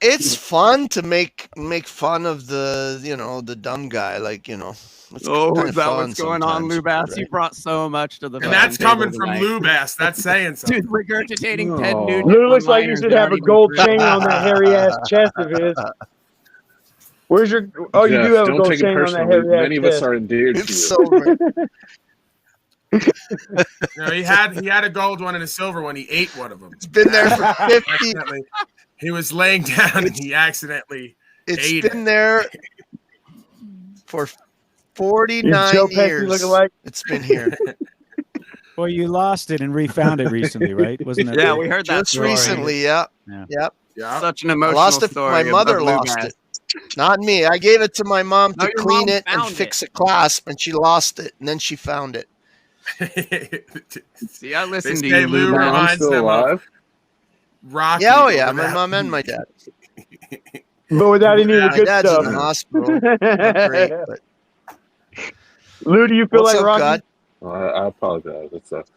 It's fun to make fun of the dumb guy. Like, it's Oh, kinda is that fun what's going on, sometimes, Lou Bass? right? You brought so much to the And that's fucking table coming from tonight. Lou Bass. That's saying something. Dude, regurgitating Ted No. Nugent. Lou looks like he one-liners should that have aren't a even gold true. chain on that hairy ass chest of his. Where's your? Oh, you Jeff, do have a don't gold take it chain on that personally. hairy ass Many of us chest. are endeared to you. It's so great. No, he had a gold one and a silver one. He ate one of them. It's been there for 50. Accidentally. He was laying down and he accidentally ate It's it. been there for You 49 Joe Pesci years. looking like. It's been here. Well, you lost it and refound it recently, right? Wasn't that? Yeah, the- we heard that Just story. recently, yeah. Yeah. Yep. Yeah. Such an I emotional lost it. story. My of mother Lou lost Bass. it. Not me. I gave it to my mom No, to your clean mom it and found fix a clasp, and she lost it, and then she found it. See, I listened to say you, Lou Lou Bass. I'm reminds still them of alive. Rocky. Yeah, oh yeah, over my that. mom and my dad. But without any of the My good dad's stuff. in the hospital. Not great, but Lou, do you feel what's like up, Rocky? God? Well, I apologize. It sucks.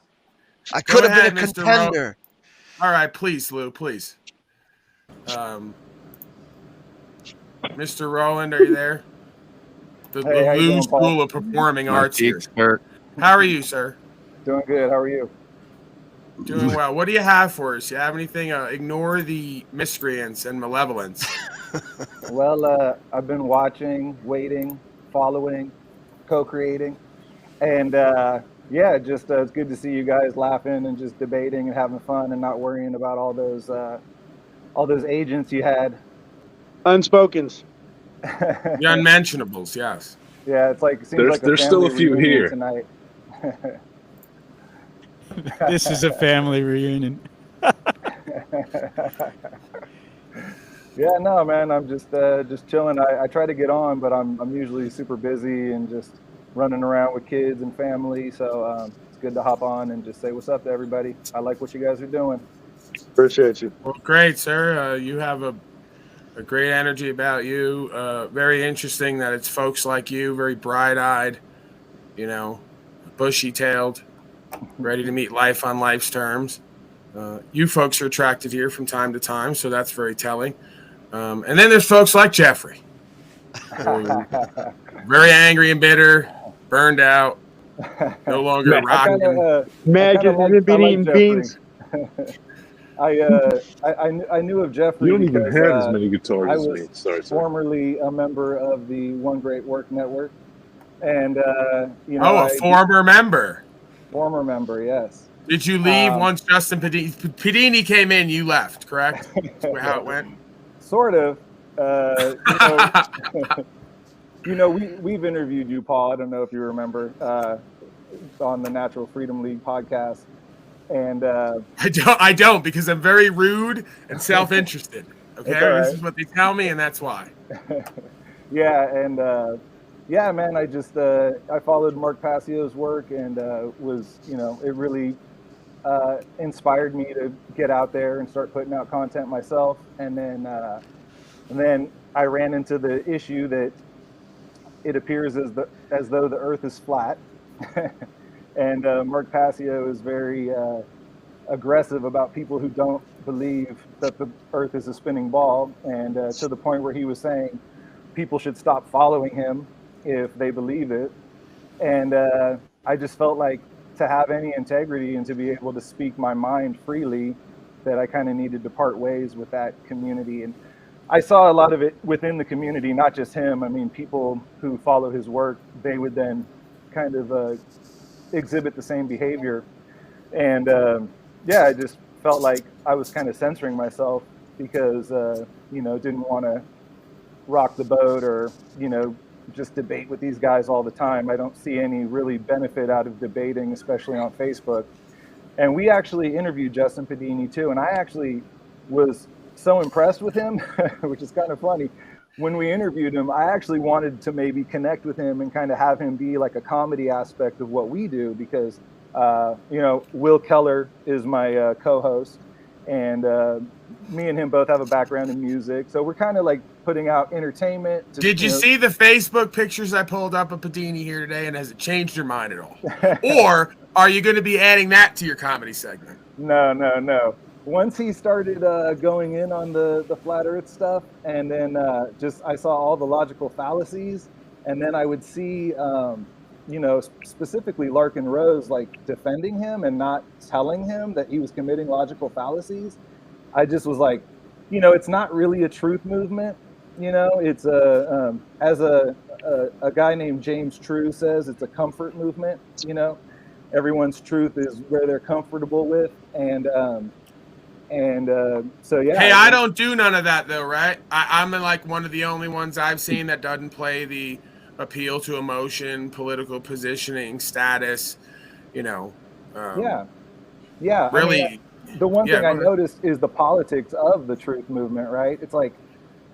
I Go could have ahead, been a Mr. contender. All right, please, Lou, please. Mr. Rowland, are you there? The Hey, how you Lou doing, Paul? School of Performing My Arts here. cheeks hurt. How are you, sir? Doing good. How are you? Doing well. What do you have for us? You have anything? Ignore the miscreants and malevolence. Well, I've been watching, waiting, following, co-creating, and yeah, just it's good to see you guys laughing and just debating and having fun and not worrying about all those agents you had. Unspokens. The unmentionables, yes. Yeah, it's like it seems like There's still a family few reunion here. tonight. This is a family reunion. Yeah, no, man, I'm just chilling. I try to get on, but I'm usually super busy and just running around with kids and family. So it's good to hop on and just say what's up to everybody. I like what you guys are doing. Appreciate you. Well, great, sir. You have a great energy about you. Very interesting that it's folks like you, very bright-eyed, you know, bushy-tailed, ready to meet life on life's terms. You folks are attracted here from time to time, so that's very telling. And then there's folks like Jeffrey, who very angry and bitter, burned out, no longer Man, rocking. Mag has been eating beans. I knew of Jeffrey You don't even because have as many guitars I as was me. Sorry, sir. formerly a member of the One Great Work Network, and A former member. Former member, yes. Did you leave once Justin Padini came in? You left, correct? That's how it went. Sort of. We've interviewed you, Paul. I don't know if you remember on the Natural Freedom League podcast, and I don't because I'm very rude and self-interested. Okay, right. This is what they tell me, and that's why. Yeah, and man, I followed Mark Passio's work, and was it really inspired me to get out there and start putting out content myself, and then I ran into the issue that it appears as though the Earth is flat, and Mark Passio is very aggressive about people who don't believe that the Earth is a spinning ball, and to the point where he was saying people should stop following him if they believe it. And I just felt like to have any integrity and to be able to speak my mind freely, that I kind of needed to part ways with that community. And I saw a lot of it within the community, not just him. I mean, people who follow his work, they would then kind of exhibit the same behavior. And I just felt like I was kind of censoring myself because, didn't want to rock the boat or, just debate with these guys all the time. I don't see any really benefit out of debating, especially on Facebook. And we actually interviewed Justin Padini too. And I actually was so impressed with him, which is kind of funny. When we interviewed him, I actually wanted to maybe connect with him and kind of have him be like a comedy aspect of what we do, because, Will Keller is my co-host, and me and him both have a background in music. So we're kind of like putting out entertainment. Did you see the Facebook pictures I pulled up of Padini here today, and has it changed your mind at all? Or are you going to be adding that to your comedy segment? No. Once he started going in on the flat earth stuff, and then I saw all the logical fallacies, and then I would see, specifically Larkin Rose, like defending him and not telling him that he was committing logical fallacies. I just was like, it's not really a truth movement. It's as a guy named James True says, it's a comfort movement. Everyone's truth is where they're comfortable with, and so yeah. Hey, I don't do none of that though, right? I'm like one of the only ones I've seen that doesn't play the appeal to emotion, political positioning, status. Yeah. Really. I mean, the one thing I noticed is the politics of the truth movement, right? It's like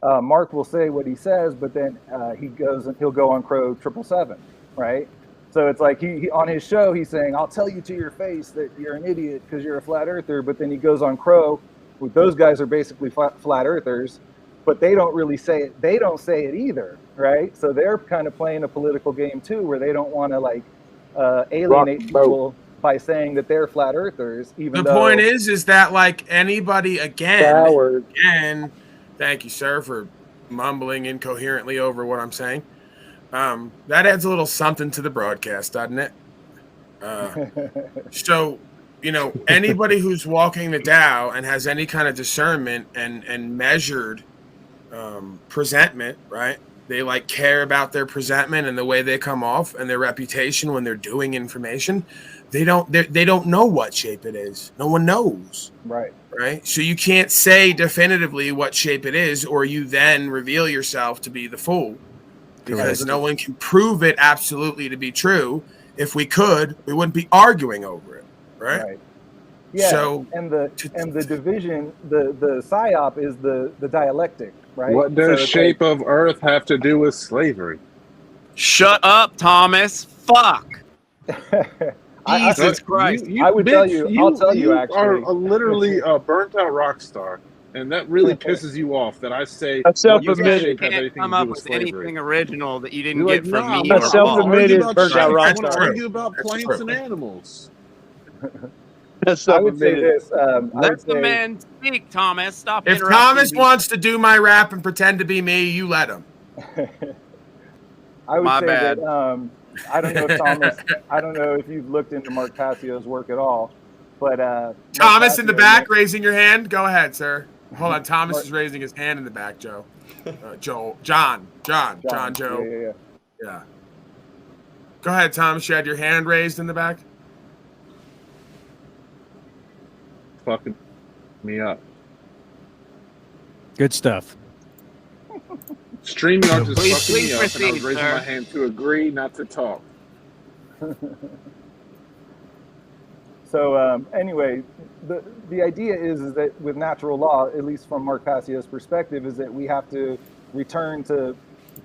Mark will say what he says, but then he'll go on Crow 777, right? So it's like he on his show, he's saying, I'll tell you to your face that you're an idiot because you're a flat earther. But then he goes on Crow, those guys are basically flat earthers, but they don't really say it. They don't say it either, right? So they're kind of playing a political game too, where they don't want to alienate people by saying that they're flat earthers. Even the point is that like anybody again, thank you, sir, for mumbling incoherently over what I'm saying. That adds a little something to the broadcast, doesn't it? So, anybody who's walking the Dow and has any kind of discernment and measured presentment, right? They care about their presentment and the way they come off and their reputation when they're doing information. They don't know what shape it is. No one knows. Right. So you can't say definitively what shape it is, or you then reveal yourself to be the fool. Because no one can prove it absolutely to be true. If we could, we wouldn't be arguing over it, right? Yeah, So and the division, the psyop is the dialectic, right? What does So it's like, shape of Earth have to do with slavery? Shut up, Thomas. Fuck. I, Jesus Christ. I would tell you. I'll tell you are actually. literally a burnt out rock star, and that really pisses you off. That I say, That's what does that self-admitted. shape have Can't anything come to do up with with slavery? anything original that you didn't You're like, get from nah, me man, or That's I want to Paul. argue self-admitted about burnt out shapes. I rock want to star. argue about That's plants true. and animals. That's I would say self-admitted. this. I Let would the say man speak, Thomas. Stop if interrupting Thomas me. wants to do my rap and pretend to be me, you let him. I would My say bad. that I don't know if Thomas. I don't know if you've looked into Mark Passio's work at all, but Mark Thomas in the Passio, back raising your hand. Go ahead, sir. Hold on. Thomas Mark- is raising his hand in the back, Joe. John, Joe. Yeah. Yeah. Go ahead, Thomas. You had your hand raised in the back. Fucking me up. Good stuff. StreamYard just Please- fucking me please up, and I was proceed, raising sir. my hand to agree, not to talk. So anyway, the idea is that with natural law, at least from Mark Passio's perspective, is that we have to return to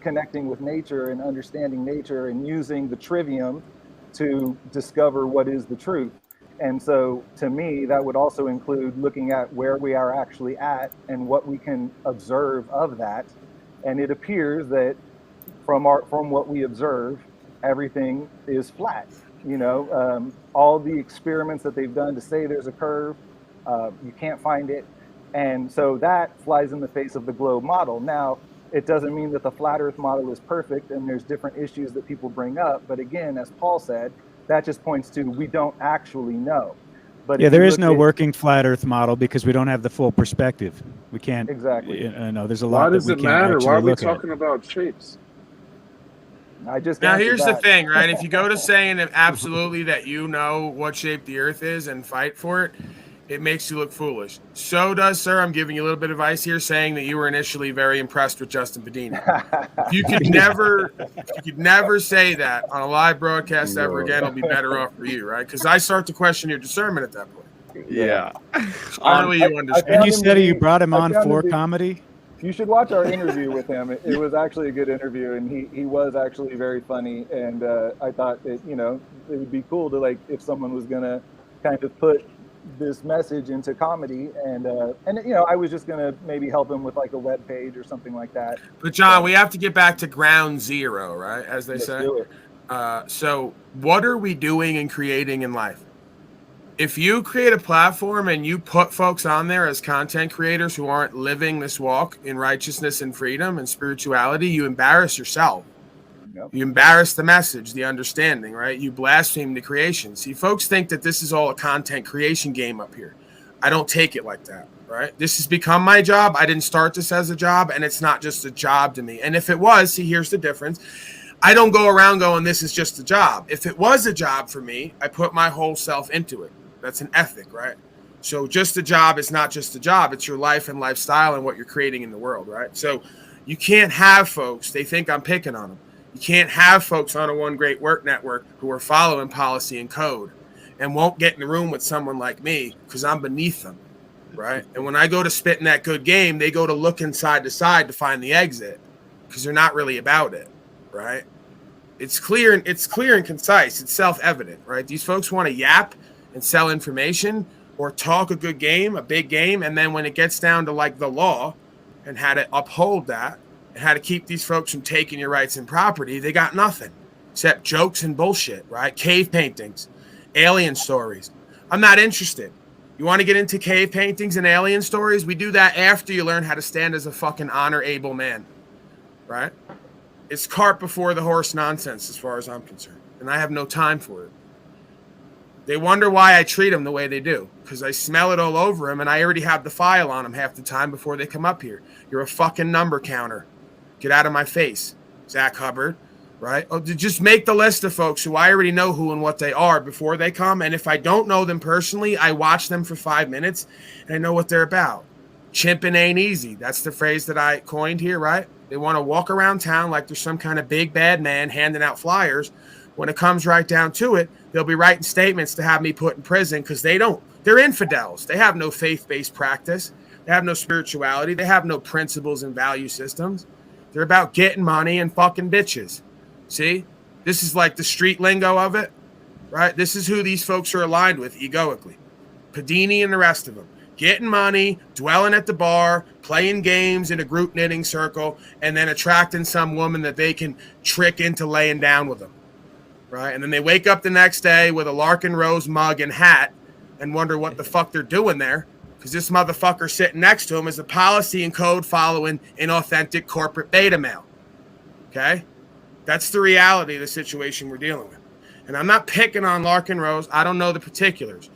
connecting with nature and understanding nature and using the trivium to discover what is the truth. And so to me, that would also include looking at where we are actually at and what we can observe of that. And it appears that from what we observe, everything is flat. You know, all the experiments that they've done to say there's a curve, you can't find it. And so that flies in the face of the globe model. Now, it doesn't mean that the flat earth model is perfect and there's different issues that people bring up. But again, as Paul said, that just points to we don't actually know. But Yeah, if there you is look no at- working flat Earth model because we don't have the full perspective. We can't. Exactly. No, there's a Why lot that does we it can't matter? actually Why are we look at. talking about shapes? I just Now, answered here's the that. thing, right? If you go to saying that absolutely that you know what shape the Earth is and fight for it, it makes you look foolish. So does, sir, I'm giving you a little bit of advice here, saying that you were initially very impressed with Justin Padini. You could never say that on a live broadcast ever again. It'll be better off for you, right? Because I start to question your discernment at that point. Yeah. Clearly, you understand. And you said you brought him I on found him for to be- comedy. You should watch our interview with him. It was actually a good interview, and he was actually very funny. And I thought that it would be cool to, like, if someone was gonna kind of put this message into comedy, and I was just gonna maybe help him with like a web page or something like that. But John, we have to get back to ground zero, right? As they Let's say. do it. So what are we doing and creating in life? If you create a platform and you put folks on there as content creators who aren't living this walk in righteousness and freedom and spirituality, you embarrass yourself. Yep. You embarrass the message, the understanding, right? You blaspheme the creation. See, folks think that this is all a content creation game up here. I don't take it like that, right? This has become my job. I didn't start this as a job, and it's not just a job to me. And if it was, see, here's the difference. I don't go around going, this is just a job. If it was a job for me, I put my whole self into it. That's an ethic, right? So just a job is not just a job. It's your life and lifestyle and what you're creating in the world, right? So you can't have folks, they think I'm picking on them. You can't have folks on a One Great Work Network who are following policy and code and won't get in the room with someone like me because I'm beneath them, right? And when I go to spitting that good game, they go to looking side to side to find the exit because they're not really about it, right? It's clear and concise. It's self-evident, right? These folks want to yap and sell information or talk a good game, a big game, and then when it gets down to like the law and how to uphold that and how to keep these folks from taking your rights and property, they got nothing except jokes and bullshit, right? Cave paintings, alien stories. I'm not interested. You want to get into cave paintings and alien stories? We do that after you learn how to stand as a fucking honorable man, right? It's cart before the horse nonsense as far as I'm concerned, and I have no time for it. They wonder why I treat them the way they do, because I smell it all over them, and I already have the file on them half the time before they come up here. You're a fucking number counter. Get out of my face, Zach Hubbard, right? Oh, just make the list of folks who I already know who and what they are before they come, and if I don't know them personally, I watch them for 5 minutes, and I know what they're about. Chimping ain't easy. That's the phrase that I coined here, right? They want to walk around town like there's some kind of big bad man handing out flyers, when it comes right down to it, they'll be writing statements to have me put in prison because they're infidels. They have no faith-based practice. They have no spirituality. They have no principles and value systems. They're about getting money and fucking bitches. See? This is like the street lingo of it, right? This is who these folks are aligned with egoically. Padini and the rest of them. Getting money, dwelling at the bar, playing games in a group knitting circle, and then attracting some woman that they can trick into laying down with them, right? And then they wake up the next day with a Larkin Rose mug and hat and wonder what the fuck they're doing there, because this motherfucker sitting next to him is a policy and code following inauthentic corporate beta male, okay? That's the reality of the situation we're dealing with. And I'm not picking on Larkin Rose. I don't know the particulars.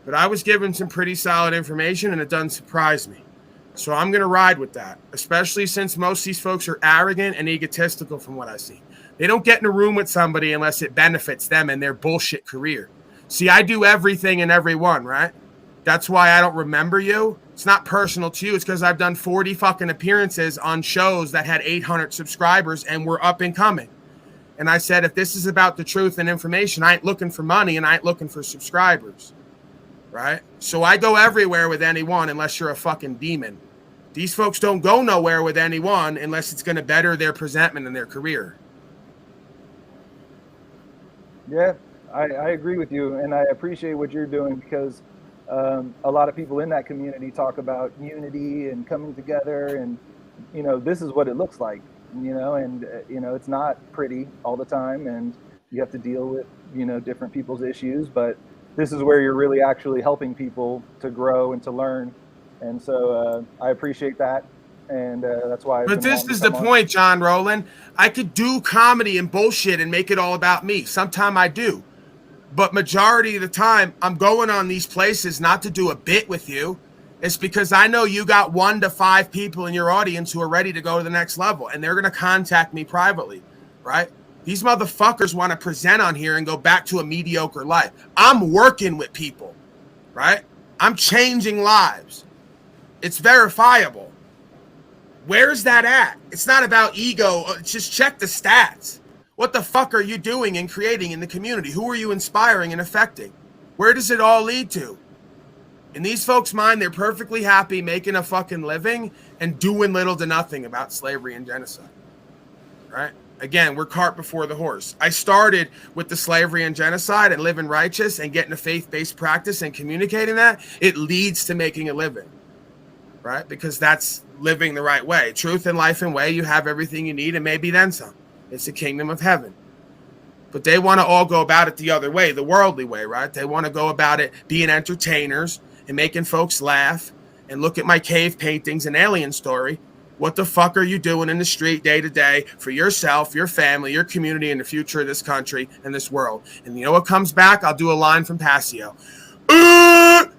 But I was given some pretty solid information, and it doesn't surprise me. So I'm going to ride with that, especially since most of these folks are arrogant and egotistical from what I see. They don't get in a room with somebody unless it benefits them and their bullshit career. See, I do everything and everyone, right? That's why I don't remember you. It's not personal to you. It's because I've done 40 fucking appearances on shows that had 800 subscribers and were up and coming. And I said, if this is about the truth and information, I ain't looking for money and I ain't looking for subscribers. Right? So I go everywhere with anyone unless you're a fucking demon. These folks don't go nowhere with anyone unless it's going to better their presentment and their career. Yeah, I agree with you, and I appreciate what you're doing because a lot of people in that community talk about unity and coming together, and this is what it looks like, and it's not pretty all the time, and you have to deal with different people's issues, but this is where you're really actually helping people to grow and to learn. And so I appreciate that. And that's why. But this is the point, John Rowland. I could do comedy and bullshit and make it all about me. Sometime I do. But majority of the time, I'm going on these places not to do a bit with you. It's because I know you got 1 to 5 people in your audience who are ready to go to the next level. And they're going to contact me privately, right? These motherfuckers want to present on here and go back to a mediocre life. I'm working with people, right? I'm changing lives. It's verifiable. Where's that at? It's not about ego. Just check the stats. What the fuck are you doing and creating in the community? Who are you inspiring and affecting? Where does it all lead to? In these folks' mind, they're perfectly happy making a fucking living and doing little to nothing about slavery and genocide, right? Again, we're cart before the horse. I started with the slavery and genocide and living righteous and getting a faith-based practice and communicating that. It leads to making a living, right? Because that's living the right way. Truth and life and way, you have everything you need and maybe then some. It's the kingdom of heaven. But they want to all go about it the other way, the worldly way, right? They want to go about it being entertainers and making folks laugh and look at my cave paintings and alien story. What the fuck are you doing in the street day to day for yourself, your family, your community, and the future of this country and this world? And you know what comes back? I'll do a line from Passio.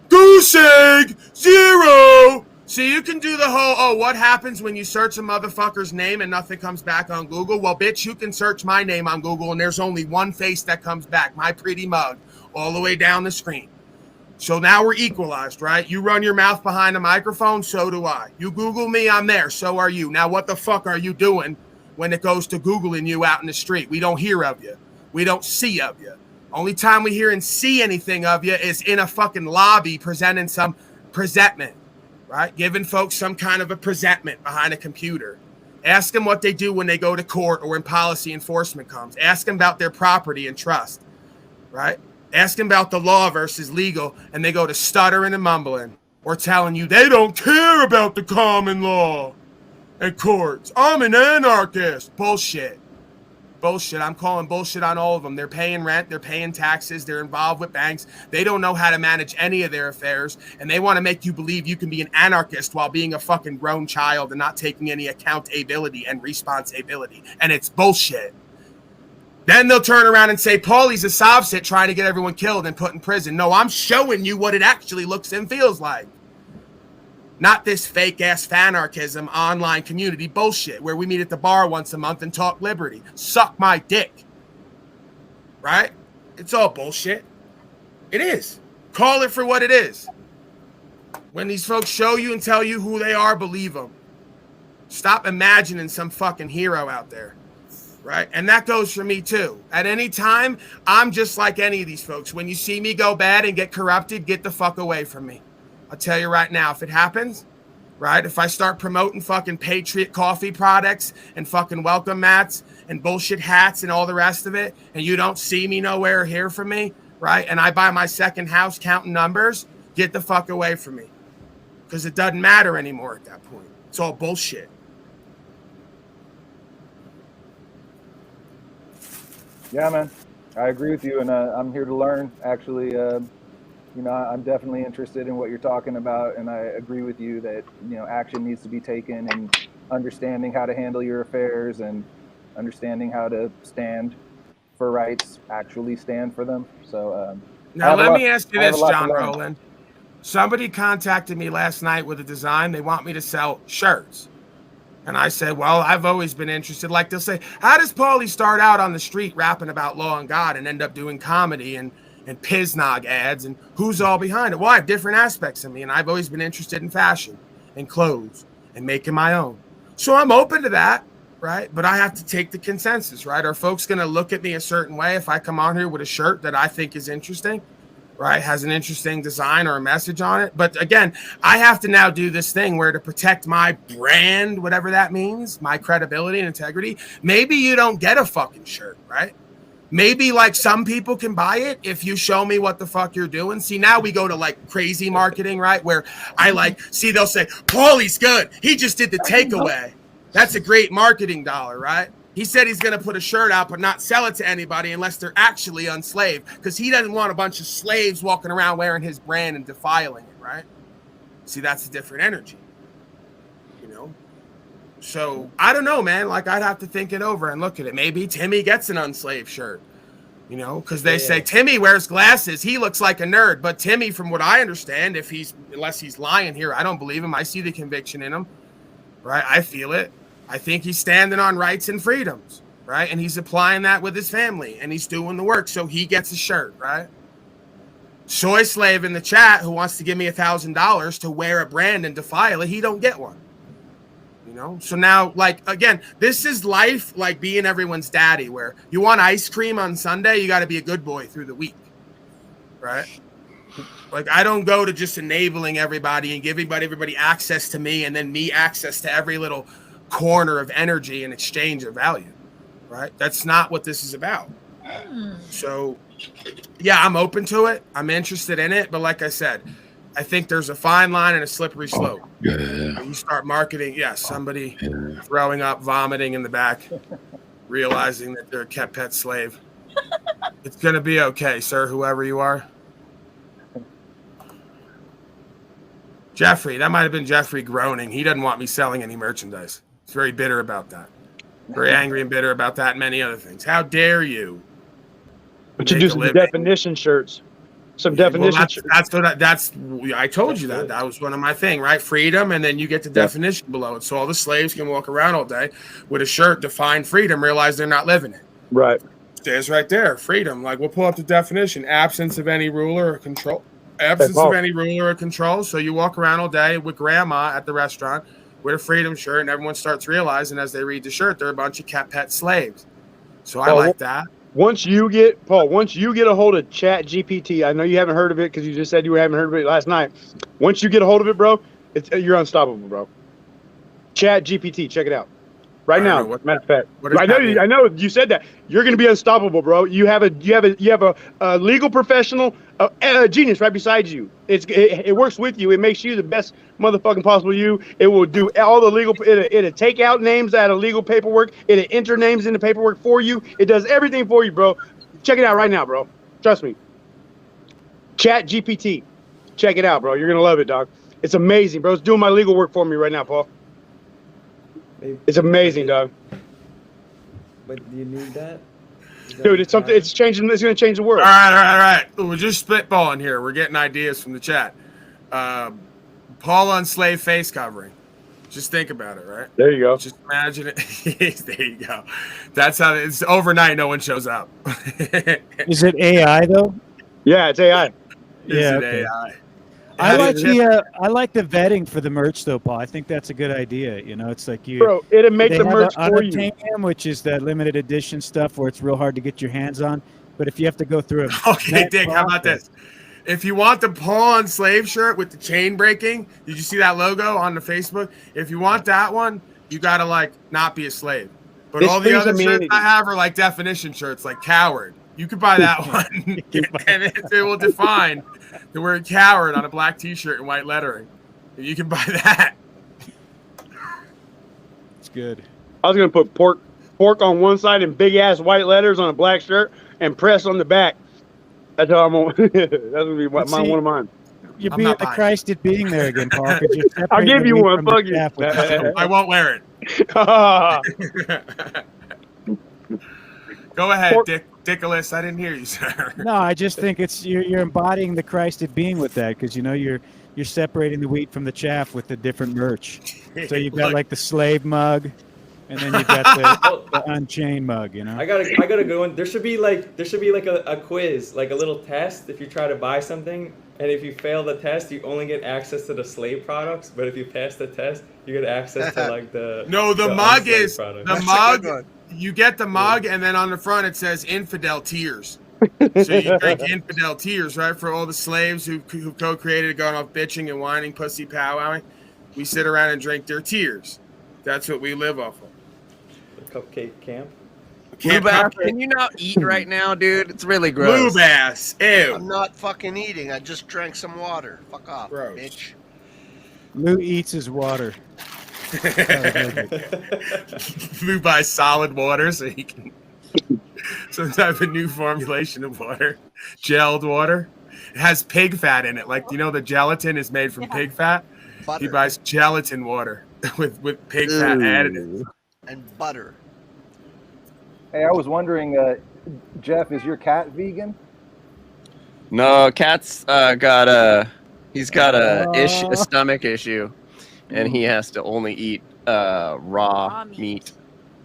Goose egg, 0. See, you can do the whole, what happens when you search a motherfucker's name and nothing comes back on Google? Well, bitch, you can search my name on Google and there's only one face that comes back, my pretty mug, all the way down the screen. So now we're equalized, right? You run your mouth behind a microphone, so do I. You Google me, I'm there, so are you. Now what the fuck are you doing when it goes to Googling you out in the street? We don't hear of you. We don't see of you. Only time we hear and see anything of you is in a fucking lobby presenting some presentment, right? Giving folks some kind of a presentment behind a computer. Ask them what they do when they go to court or when policy enforcement comes. Ask them about their property and trust, right? Ask them about the law versus legal, and they go to stuttering and mumbling or telling you they don't care about the common law and courts. I'm an anarchist. Bullshit. Bullshit. I'm calling bullshit on all of them. They're paying rent. They're paying taxes. They're involved with banks. They don't know how to manage any of their affairs, and they want to make you believe you can be an anarchist while being a fucking grown child and not taking any accountability and responsibility, and it's bullshit. Then they'll turn around and say, Paulie's a sovsit trying to get everyone killed and put in prison. No, I'm showing you what it actually looks and feels like. Not this fake-ass fanarchism online community bullshit where we meet at the bar once a month and talk liberty. Suck my dick. Right? It's all bullshit. It is. Call it for what it is. When these folks show you and tell you who they are, believe them. Stop imagining some fucking hero out there. right? And that goes for me too. At any time, I'm just like any of these folks. When you see me go bad and get corrupted, get the fuck away from me. I'll tell you right now, if it happens, right? If I start promoting fucking Patriot coffee products and fucking welcome mats and bullshit hats and all the rest of it, and you don't see me nowhere or hear from me, right? And I buy my second house counting numbers, get the fuck away from me. Because it doesn't matter anymore at that point. It's all bullshit. Yeah, man, I agree with you, and I'm here to learn. Actually, you know, I'm definitely interested in what you're talking about, and I agree with you that, you know, action needs to be taken, and understanding how to handle your affairs and understanding how to stand for rights, actually stand for them. So now let me ask you this, John Rowland. Somebody contacted me last night with a design. They want me to sell shirts. And I said, well, I've always been interested. Like they'll say, how does Paulie start out on the street rapping about law and God and end up doing comedy and Piznog ads, and who's all behind it? Well, I have different aspects of me, and I've always been interested in fashion and clothes and making my own. So I'm open to that, right? But I have to take the consensus, right? Are folks going to look at me a certain way if I come on here with a shirt that I think is interesting, right? Has an interesting design or a message on it. But again, I have to now do this thing where to protect my brand, whatever that means, my credibility and integrity, maybe you don't get a fucking shirt, right? Maybe like some people can buy it if you show me what the fuck you're doing. See, now we go to like crazy marketing, right? Where I like, see, they'll say, Paulie's good. He just did the takeaway. That's a great marketing dollar, right? He said he's going to put a shirt out, but not sell it to anybody unless they're actually unslaved, because he doesn't want a bunch of slaves walking around wearing his brand and defiling it, right? See, that's a different energy, you know? So I don't know, man. Like, I'd have to think it over and look at it. Maybe Timmy gets an unslaved shirt, you know, because they say Timmy wears glasses. He looks like a nerd. But Timmy, from what I understand, unless he's lying here, I don't believe him. I see the conviction in him, right? I feel it. I think he's standing on rights and freedoms, right? And he's applying that with his family, and he's doing the work. So he gets a shirt, right? Soy Slave in the chat who wants to give me $1,000 to wear a brand and defile it, he don't get one. You know, so now, like, again, this is life, like being everyone's daddy, where you want ice cream on Sunday, you got to be a good boy through the week, right? Like, I don't go to just enabling everybody and giving everybody access to me and then me access to every little corner of energy in exchange of value, right? That's not what this is about. So, yeah, I'm open to it. I'm interested in it. But like I said, I think there's a fine line and a slippery slope. You start marketing, somebody throwing up, vomiting in the back, realizing that they're a kept pet slave. It's going to be okay, sir, whoever you are. Jeffrey, that might have been Jeffrey groaning. He doesn't want me selling any merchandise. He's very bitter about that. Very angry and bitter about that and many other things. How dare you? But you do some definition shirts. Some definition. Well, I told you that. That was one of my thing, right? Freedom, and then you get the definition below it. So all the slaves can walk around all day with a shirt, define freedom, realize they're not living it. Right. There's right there, freedom. Like, we'll pull up the definition: absence of any ruler or control. Absence of any ruler or control. So you walk around all day with grandma at the restaurant with a freedom shirt, and everyone starts realizing as they read the shirt, they're a bunch of kept pet slaves. So I like that. Once you get a hold of Chat GPT, I know you haven't heard of it because you just said you haven't heard of it last night. Once you get a hold of it, bro, you're unstoppable, bro. Chat GPT, check it out. Right now, matter of fact, I know you said that you're going to be unstoppable, bro. You have a legal professional, a genius right beside you. It works with you. It makes you the best motherfucking possible you. It will do all the legal. It'll take out names out of legal paperwork. It'll enter names in the paperwork for you. It does everything for you, bro. Check it out right now, bro. Trust me. Chat GPT, check it out, bro. You're gonna love it, dog. It's amazing, bro. It's doing my legal work for me right now, Paul. It's amazing, dog. But do you need that? Dude, it's something. It's changing. It's going to change the world. All right. We're just spitballing here. We're getting ideas from the chat. Paul on slave face covering. Just think about it, right? There you go. Just imagine it. There you go. That's how it's overnight. No one shows up. Is it AI though? Yeah, it's AI. AI? I like the vetting for the merch though, Paul. I think that's a good idea. You know, it's like Bro, it'll make they the have merch a for you. unobtainium, which is that limited edition stuff where it's real hard to get your hands on. But if you have to go through Okay, Dick, how about this? If you want the Paul Slave shirt with the chain breaking, did you see that logo on the Facebook? If you want that one, you gotta like not be a slave. But This all the brings other humanity. shirts I have are like definition shirts, like coward. You could buy that one, and it will define the word coward on a black T-shirt in white lettering. You can buy that. It's good. I was gonna put pork on one side and big ass white letters on a black shirt and press on the back. That's how I'm on. That's gonna be one of mine. You're being the Christed being there again, Paul. I'll give you one. Fuck you. I won't wear it. Go ahead, Dickolas. I didn't hear you, sir. No, I just think it's you're embodying the Christed being with that because you know you're separating the wheat from the chaff with the different merch. So you've got like the slave mug, and then you've got the Unchained mug. You know. I gotta go in. There should be like a quiz, like a little test if you try to buy something, and if you fail the test, you only get access to the slave products. But if you pass the test, you get access to like the the mug is products. the mug. You get the mug, and then on the front it says "Infidel Tears." So you drink infidel tears, right? For all the slaves who co-created, going off bitching and whining, pussy powwowing. We sit around and drink their tears. That's what we live off of. The cupcake camp. Can you not eat right now, dude? It's really gross. Lube ass. Ew. I'm not fucking eating. I just drank some water. Fuck off, Gross. bitch. Lou eats his water. Lou buys solid water so he can some type of new formulation of water. Gelled water. It has pig fat in it. Like, you know, the gelatin is made from pig fat. Butter. He buys gelatin water with pig fat added. And butter. Hey, I was wondering, Jeff, is your cat vegan? No, Cat's got a stomach issue, and he has to only eat raw meat.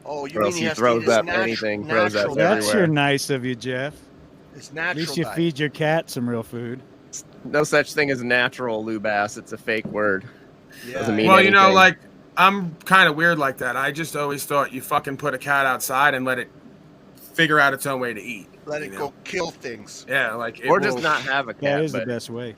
Oh, you or mean else he he has to throws eat his up anything, throws up That's everywhere. nice of you, Jeff. It's At natural. least you diet. feed your cat some real food. No such thing as natural lube ass. It's a fake word. Yeah. Doesn't mean Well, anything. you know, like, I'm kind of weird like that. I just always thought you fucking put a cat outside and let it figure out its own way to eat. Let it go kill things. Yeah, like it or just will- not have a cat. That is the but best way.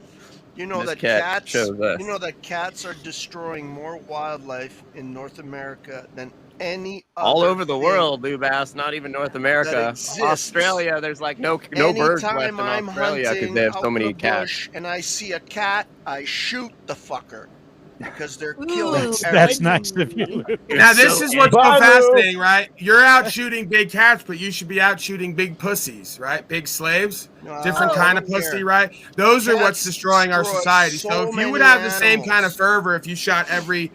You know This that cat cats. chose us. You know that cats are destroying more wildlife in North America than any all other over the thing. world, lube ass. Not even North America. exists. Australia, there's like no birds left Anytime in I'm Australia because hunting they have out so in many the cats. bush and I see a cat, I shoot the fucker because they're Ooh. killing. That's everything. nice of you, Lou. Now this is what's so Bye, Lou. fascinating, right? You're out shooting big cats, but you should be out shooting big pussies, right? Big slaves, different kind of pussy, here. right? Those are Cats what's destroying our destroy society. so So if you many would have the same animals. kind of fervor if you shot every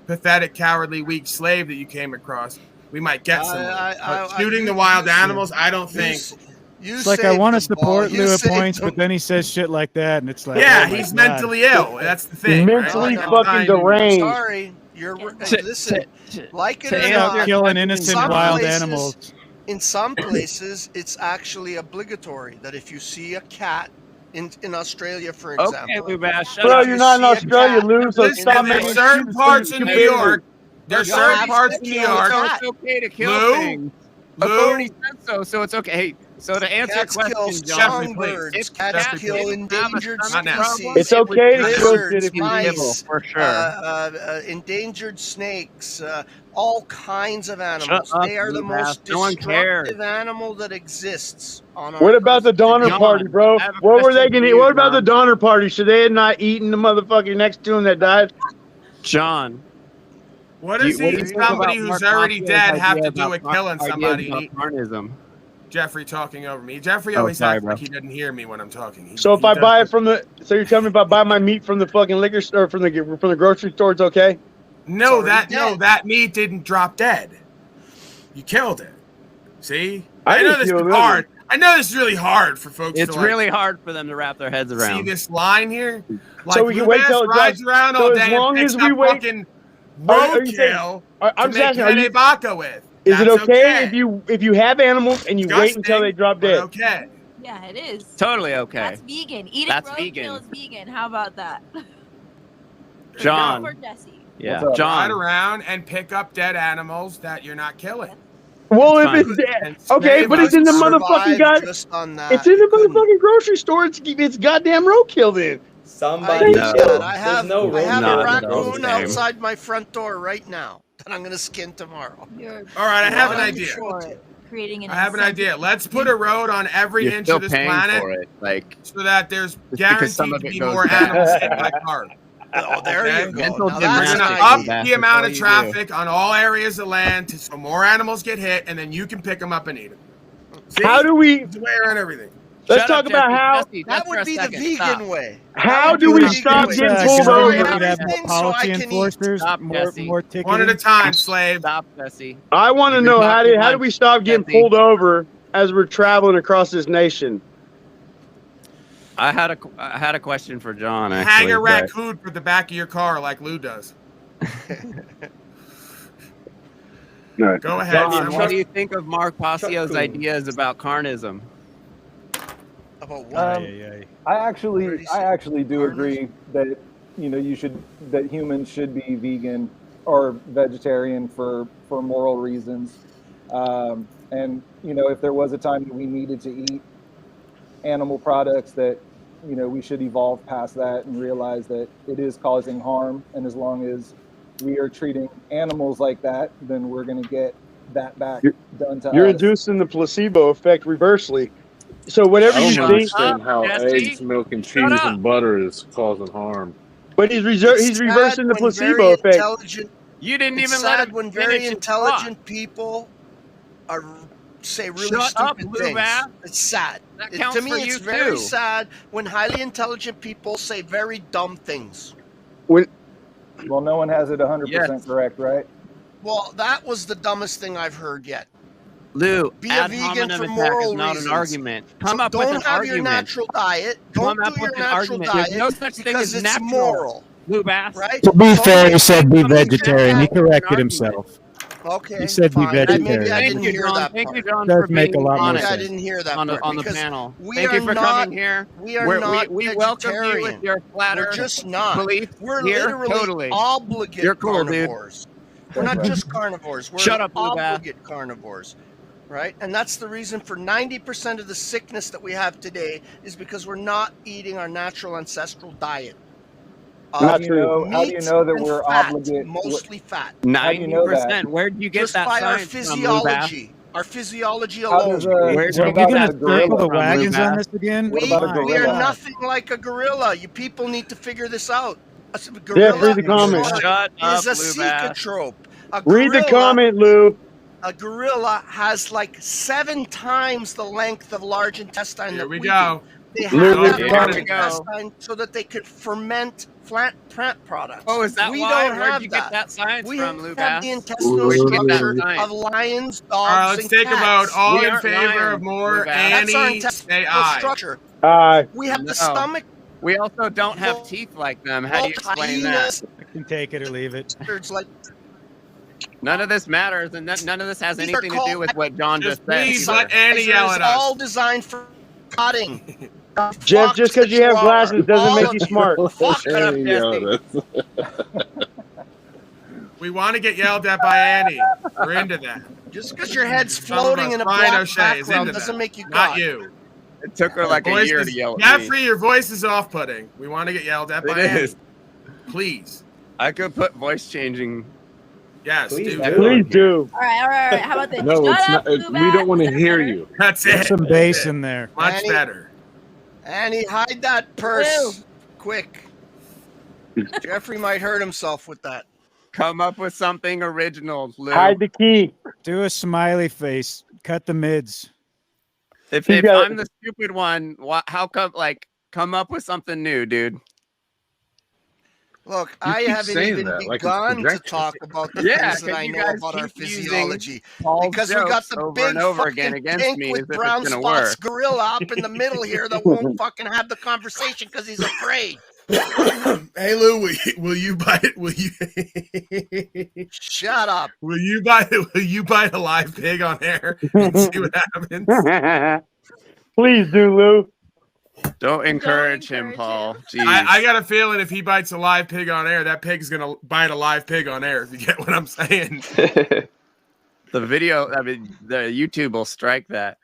pathetic, cowardly, weak slave that you came across, we might get somewhere. But shooting the wild animals, I don't think. It's like I want to support Lou at points, but then he says shit like that, and it's like, Yeah, oh my he's God. mentally ill. That's the thing. Mentally right? fucking deranged. Sorry, you're listen. Like it to or answer not, your killing in innocent some wild places- animals. In some places, it's actually obligatory that if you see a cat in Australia, for example. Okay, lube ass. Shut Bro, up. you're not in see a Australia, cat- Lou, so Listen, stop there's making certain excuses parts for in your New stupidity. York. There's You certain have parts to in New kill a York. cat. It's okay to kill Lou? things. Lou? Authority said so it's okay. Hey, so to answer Cats your kill question, John, songbirds. if Cats cats kill didn't have a endangered stomach now. species. It's okay to kill lizards, shit if you mice, nibble, for sure. Endangered snakes, all kinds of animals. Shut up, They are the lube ass. most No one cares. destructive animal that exists on our What about the earth. Donner John, Party, bro? I have a What were they question gonna for eat? you, What about the John. Donner Party? Should they have not eaten the motherfucker next to him that died? John, What do you- does what do you think somebody about who's Mark already Hoppio's dead have idea to do with about killing ideas somebody? about Carnism? Jeffrey talking over me. Jeffrey Oh, always sorry, acts bro. like he doesn't hear me when I'm talking. So if I buy it from the, so you're telling me if I buy my meat from the fucking liquor store, from the grocery store, it's okay? No, It's already dead. that meat didn't drop dead. You killed it. See? I I know didn't this is kill it. hard. I know this is really hard for folks It's to like, really hard for them to wrap their heads see around. this line here. Like, So we can Lou wait Bass till it rides drops- around so all as day long and as picks we up wait- fucking are you saying- roadkill I'm to just make asking, are you, Baka with. is it That's okay if you have animals and you wait until Disgusting, they drop but dead? Okay. Yeah, it is. Totally okay. That's vegan. Eating That's roadkill vegan. is vegan. How about that? John. For Jesse. Yeah, What's up? John. Ride around and pick up dead animals that you're not killing. Well, It's if fine. it's dead, And okay, save but it's us. in the Survive motherfucking guy. just on that. It's in You the couldn't. motherfucking grocery store. It's goddamn roadkill then. I Somebody. get No. that. I There's have no I have roadkill a in the Not raccoon grocery store. outside my front door right now that I'm gonna skin tomorrow. You're All right, I have an Well, idea. for it. Creating an I have an incentive. idea. Let's put a road on every You're inch still of this paying planet for it. Like, so that there's because some guaranteed of to it be goes more back. animals hit by cars. Oh, there Okay. you go. Mental Now We're that's gonna an gymnastics, up Lou Beth. the That's amount all of you do. traffic on all areas of land so more animals get hit, and then you can pick them up and eat them. See? How do we? It's the way around everything. Let's Shut talk up, about Jesse. how. Jesse, That just for would a be the second. vegan Stop. way. How That do would be we the stop vegan way. getting Destroy pulled over? everything We'd have more so I policy can eat. enforcers, Stop, more Jesse. ticketing. One at a time, slave. Stop, Jesse. I want to You've been know how do talking we once, stop getting Jesse. pulled over as we're traveling across this nation? I had a question for John. Hang Actually, a but- raccoon for the back of your car like Lou does. No. Go ahead. John, someone. What do you think of Mark Passio's Coon. ideas about carnism? About what? I actually do agree that that humans should be vegan or vegetarian for moral reasons, and if there was a time that we needed to eat animal products, that we should evolve past that and realize that it is causing harm, and as long as we are treating animals like that, then we're going to get that back done to You're us. inducing the placebo effect reversely. So whatever I you don't see, understand how Jesse. eggs, milk, and Shut cheese up. and butter is causing harm. but he's It's reversing the sad when placebo very effect. intelligent. You didn't It's even let sad him when finish very his intelligent people are say really Shut up, stupid Lou things. Bass. It's sad. That To counts me, for it's you, very too. sad when highly intelligent people say very dumb things. When Well, no one has it 100% Yes. correct, right? Well, that was the dumbest thing I've heard yet. Lou, Be a ad vegan hominem for attack moral is not reasons. an argument. Come So up with don't an have argument. your natural diet. Come Don't up do your with an natural argument. diet There's no such thing because as it's natural. moral, Lou Bass. right? To be Don't fair, make he said me be come and vegetarian. He say, corrected argument. himself. okay, He said be fine. Maybe I vegetarian. didn't Thank you, hear John. that Thank part. you, John, Does for make being a lot more Maybe I honest didn't hear that on part the because panel. we Thank are you for not. coming here. We are not we welcome you with vegetarian. your flat We're earth just not. beliefs We're here. literally Totally. obligate You're cool, dude. carnivores. We're not just carnivores. We're Shut up, Lou Bass. obligate carnivores, right? And that's the reason for 90% of the sickness that we have today is because we're not eating our natural ancestral diet. How do you know Meat that and we're fat, obligated? mostly fat. How do you know that? 90%. Where did you get Just that by our science from, Lou Bass? physiology. Our physiology How alone. does Where'd what you about get We're that gonna a circle gorilla? the from, Lou wagons on Bass? this again. What about a We are gorilla? nothing like a gorilla. You people need to figure this out. A Yeah, gorilla read the comment. Shut up, is a Lou Bass. cicatrope. A Read the gorilla- comment, Lou. A gorilla has like 7 times the length of large intestine Here that we we go. do. They Lou, have read that the large comment. intestine so that they could ferment plant products. Oh, is that we why? don't Where'd have you that. get that science We from, Lou have Bass? the intestinal Where'd you get that structure science? of lions, dogs, All right, let's and take a vote. cats. All We in aren't favor lions, of more Lou Bass. That's our Annie, intestinal say aye. structure. We have the No. stomach. We also don't have teeth like them. How do you explain that? hyenas, I can take it or leave it. lizards, like None of this matters, and none of this has These are anything to do with what John just said. Please either. let Annie yell at it's all us. designed for cutting. Jeff, just because you have glasses doesn't make you smart. Fuck Shut up, Jesse. We want to get yelled at by Annie. We're into that. Just because your head's Some of floating us. in a Brian black O'Shea is background into doesn't that. make you Not God. you. It took her like a Voice year is- to yell at me. Jeffrey, your voice is off-putting. We want to get yelled at by It Annie. is. Please. I could put voice changing. Yes, Please do. do. Please do. All right. How about this? No, Shut it's up, not. Lou We Bass. don't want to Is that hear better? you. That's Get it. some bass in there. Much Annie. better. Annie, hide that purse. Quick. Jeffrey might hurt himself with that. Come up with something original, Lou. Hide the key. Do a smiley face. Cut the mids. If You got it. I'm the stupid one, how come? Like, come up with something new, dude. Look, You I keep haven't saying even that like it's begun to projection. talk about the Yeah, things that 'cause I you know guys about our keep using physiology. Paul's Because we got jokes the over big and over fucking again against pink me as with if it's brown gonna spots work. gorilla up in the middle here that won't fucking have the conversation because he's afraid. Hey Lou, will you bite it? Will you Shut up. will you bite a live pig on air and see what happens? Please do, Lou. Don't encourage him, Paul. Jeez. I got a feeling if he bites a live pig on air, that pig's gonna bite a live pig on air. If you get what I'm saying. The video, I mean, the YouTube will strike that.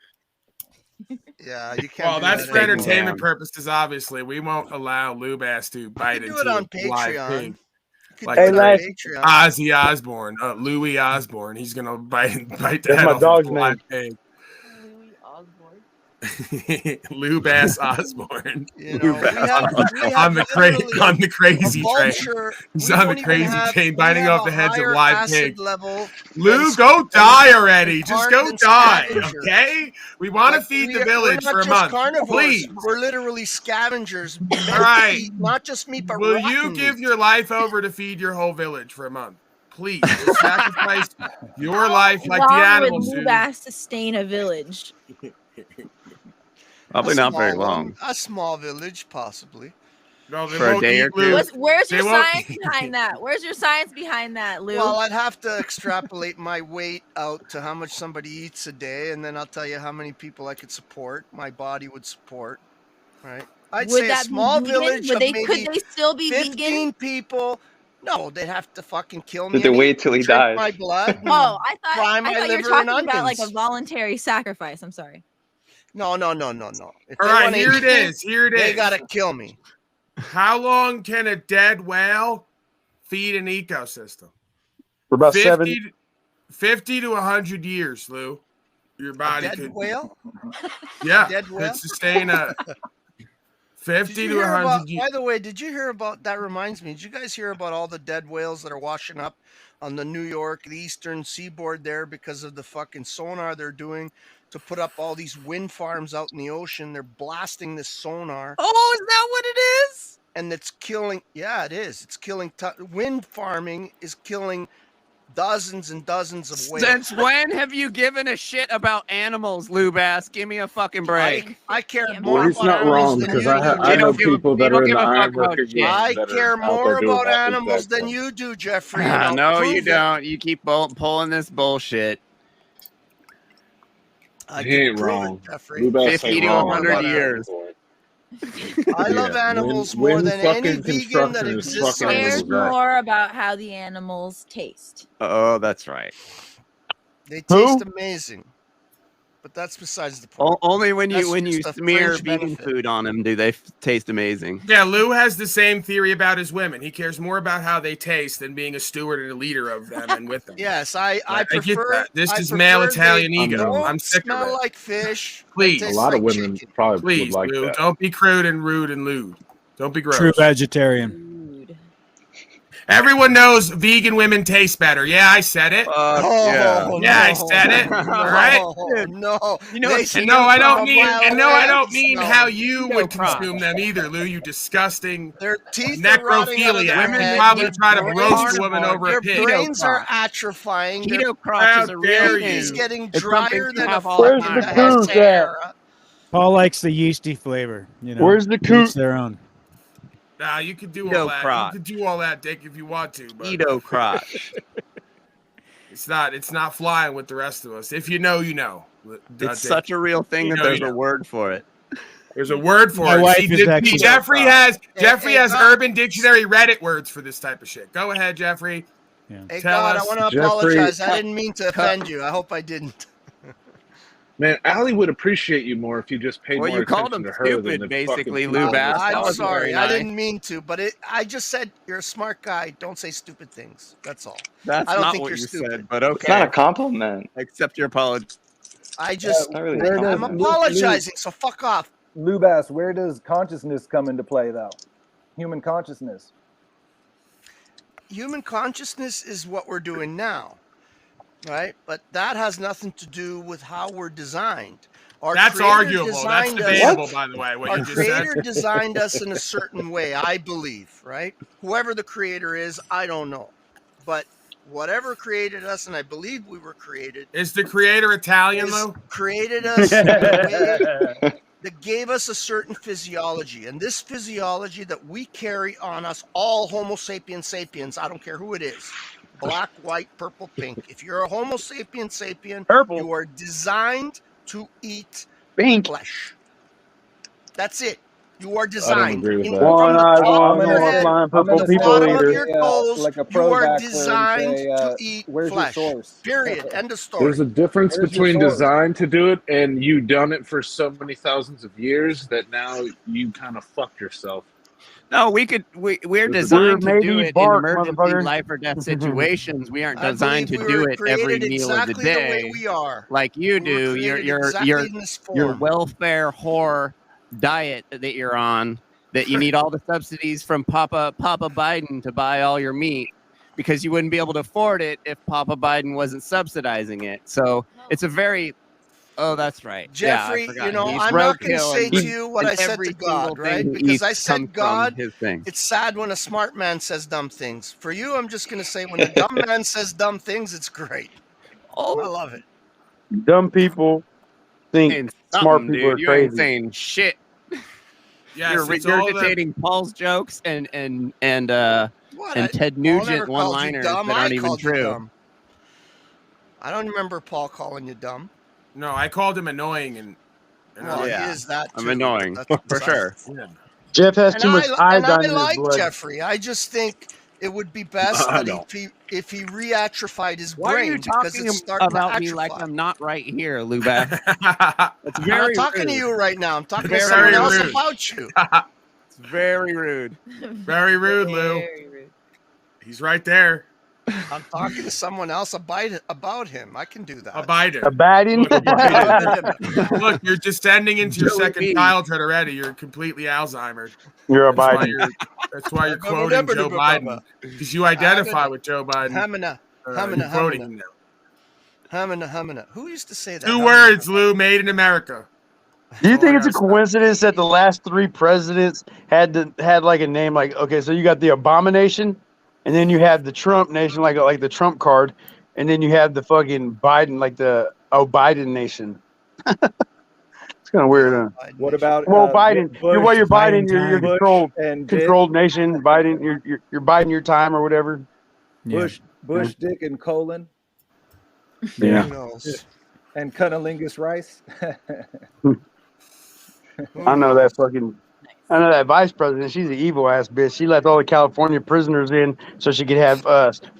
Yeah, you can't. Well, that's for entertainment purposes. Obviously, we won't allow Lou Bass to bite into it on a live Patreon. pig. Like Patreon. Ozzy Osbourne, Louis Osbourne. He's gonna bite the head off of the live pig. Lou Bass Osborne. You know, on the crazy train. He's on the crazy train, biting off the heads of live pigs. Lou, go die already. Just go die, okay? We want to feed the village for a month. Please. We're literally scavengers. All right. Not just meat, but will you give your life over to feed your whole village for a month? Please. Sacrifice your life like the animals do. Lou Bass sustain a village? Probably not very long. A small village, possibly. No, for a day or two. Where's your science behind that? Where's your science behind that, Lou? Well, I'd have to extrapolate my weight out to how much somebody eats a day, and then I'll tell you how many people I could support. My body would support, right? I'd say a small village of maybe could they still be 15 vegan? people. No, they'd have to fucking kill me. They wait till he dies. My blood. Oh, I thought you were talking about onions. like a voluntary sacrifice. I'm sorry. No. If All they right, wanna here eat it is. Here it is. They gotta kill me. How long can a dead whale feed an ecosystem? For about 50 to 100 years, Lou. Your body a dead could. whale? Yeah, dead whale? could sustain a 50 to 100 years. By the way, did you hear about? That reminds me. Did you guys hear about all the dead whales that are washing up on the the eastern seaboard there because of the fucking sonar they're doing to put up all these wind farms out in the ocean? They're blasting this sonar. Oh, is that what it is? And it's killing. Yeah, it is. It's killing. Wind farming is killing dozens and dozens of whales. Since when have you given a shit about animals, Lou Bass? Give me a fucking break. I care more Well, he's about not animals wrong than because you I do. know people that are in the iron about working shit. I that are care out more there doing about that animals exact than thing. you do, Jeffrey. and I'll No, you prove it. don't. You keep pulling this bullshit. He ain't wrong. 50 to 100 years. I love animals more than any vegan that exists on this Cares more about how the animals taste. Oh, that's right. They taste amazing, but that's besides the point. Only when That's you just a smear fringe vegan benefit. food on them do they taste amazing. Yeah, Lou has the same theory about his women. He cares more about how they taste than being a steward and a leader of them and with them. Yes, I get prefer. that. This I is prefer male they Italian ego. don't I'm sick of smell it. like fish. Please. They A taste lot of like women chicken. probably Please, would like Lou, that. don't be crude and rude and lewd. Don't be gross. True vegetarian. Everyone knows vegan women taste better. Yeah, I said it. Yeah, I said it. All right. No, You know, And no, I don't mean how you would consume them either, Lou. You disgusting Their teeth are rotting out of their necrophiliac. Women head. probably Their try to brains roast a are- woman over a Their pig. brains are atrophying. Their Keto crotch is a real dare thing. is getting It's something drier you than a have all the Where's fucking the time. coos at? Sahara. Paul likes the yeasty flavor. You know, Where's the each coot? their own. Nah, you could do Keto all that. crotch. You could do all that, Dick, if you want to. But Keto crotch. it's not flying with the rest of us. If you know, you know. It's such a real thing You that know, there's you a know. word for it. There's a word for My it. wife See, is actually- Jeffrey has God. Urban Dictionary Reddit words for this type of shit. Go ahead, Jeffrey. Hey, Tell God, us. I want to Jeffrey, apologize. I didn't mean to offend you. I hope I didn't. Man, Allie would appreciate you more if you just paid Well, more you called attention him to her than stupid, the basically, fucking Lou people. Bass. That I'm was sorry. very I nice. didn't mean to, but I just said you're a smart guy. Don't say stupid things. That's all. That's I don't not think what you're you stupid. said, but It's not a okay. compliment. Accept your apology. I just, Not really. Where does I'm apologizing, so fuck off. Lou Bass, where does consciousness come into play, though? Human consciousness. Human consciousness is what we're doing now, right? But that has nothing to do with how we're designed. Our That's creator arguable. That's designed us- debatable, by the way, what Our you just said. creator designed us in a certain way, I believe, right? Whoever the creator is, I don't know. But whatever created us, and I believe we were created, Is the creator Italian, is though? created us in a way that gave us a certain physiology. And this physiology that we carry on us, all Homo sapiens sapiens, I don't care who it is, black, white, purple, pink. If you're a Homo sapien sapien, Purple. you are designed to eat Pink. flesh. That's it. You are I don't designed. agree with In- that. from the One-eyed, top of your one-horn, head flying I'm to purple gonna the send people bottom like of eater. your toes, like a you are pro-vaxxer and designed say, to eat "Where's your flesh. source?" Period. End of story. There's a difference Where's your between source? design to do it and you done it for so many thousands of years that now you kind of fucked yourself. No, we're We're designed to made do to eat it in bark, emergency motherfucker. life or death situations. We aren't I designed believe to we do were it every created meal of the exactly the way day we are. like you We were do. created Your exactly in this your form. welfare whore diet that you're on, that you need all the subsidies from Papa Biden to buy all your meat because you wouldn't be able to afford it if Papa Biden wasn't subsidizing it. So it's a very that's right. Jeffrey, yeah, I forgot. He's I'm not going to roadkill, say and to you what and I said every to single God, thing right? he Because I eats comes said, from God, his thing. it's sad when a smart man says dumb things. For you, I'm just going to say when a dumb man says dumb things, it's great. I love it. Dumb people think Saying smart something, people are dude. You ain't crazy. saying shit. Yes, You're it's all the regurgitating Paul's jokes and What? Ted Paul Nugent never called you one-liners dumb. that I aren't even called you true. dumb. I don't remember Paul calling you dumb. No, I called him annoying and Well, he is that too. I'm but annoying that's for beside sure. the point. Jeff has And too much I iodine in his like blood. Jeffrey. I just think it would be best I that don't. if he reatrophied his Why are you brain because talking it's starting to about me like atrophy. I'm not right here, Lubac? It's I'm very not talking rude. to you right now. I'm talking to Very someone else rude. about you. It's very rude. Very rude, Lou. Very rude. He's right there. I'm talking to someone else about him. I can do that. A Biden. A Biden? Look, you're descending into your Joey second B. childhood already. You're completely Alzheimer'd. You're a That's why Biden. you're quoting Joe Biden because you identify with Joe Biden. Hamina, You're quoting him now. Hamina. Who used to say that? Two words, Lou. Made in America. Do you That's all think I it's a gotta say. coincidence that the last three presidents had like a name like, okay, so you got the Abomination, and then you have the Trump Nation, like the Trump card, and then you have the fucking Biden, like the Biden Nation. It's kind of weird, huh? What about Biden? Bush, You're Biden. Biden You're time. controlled, and Dick? controlled nation. Biden. You're Biden your time or whatever. Bush, Dick, and Colin, Yeah. Who knows? and Cunnilingus Rice. I know that fucking. I know that vice president. She's an evil ass bitch. She let all the California prisoners in so she could have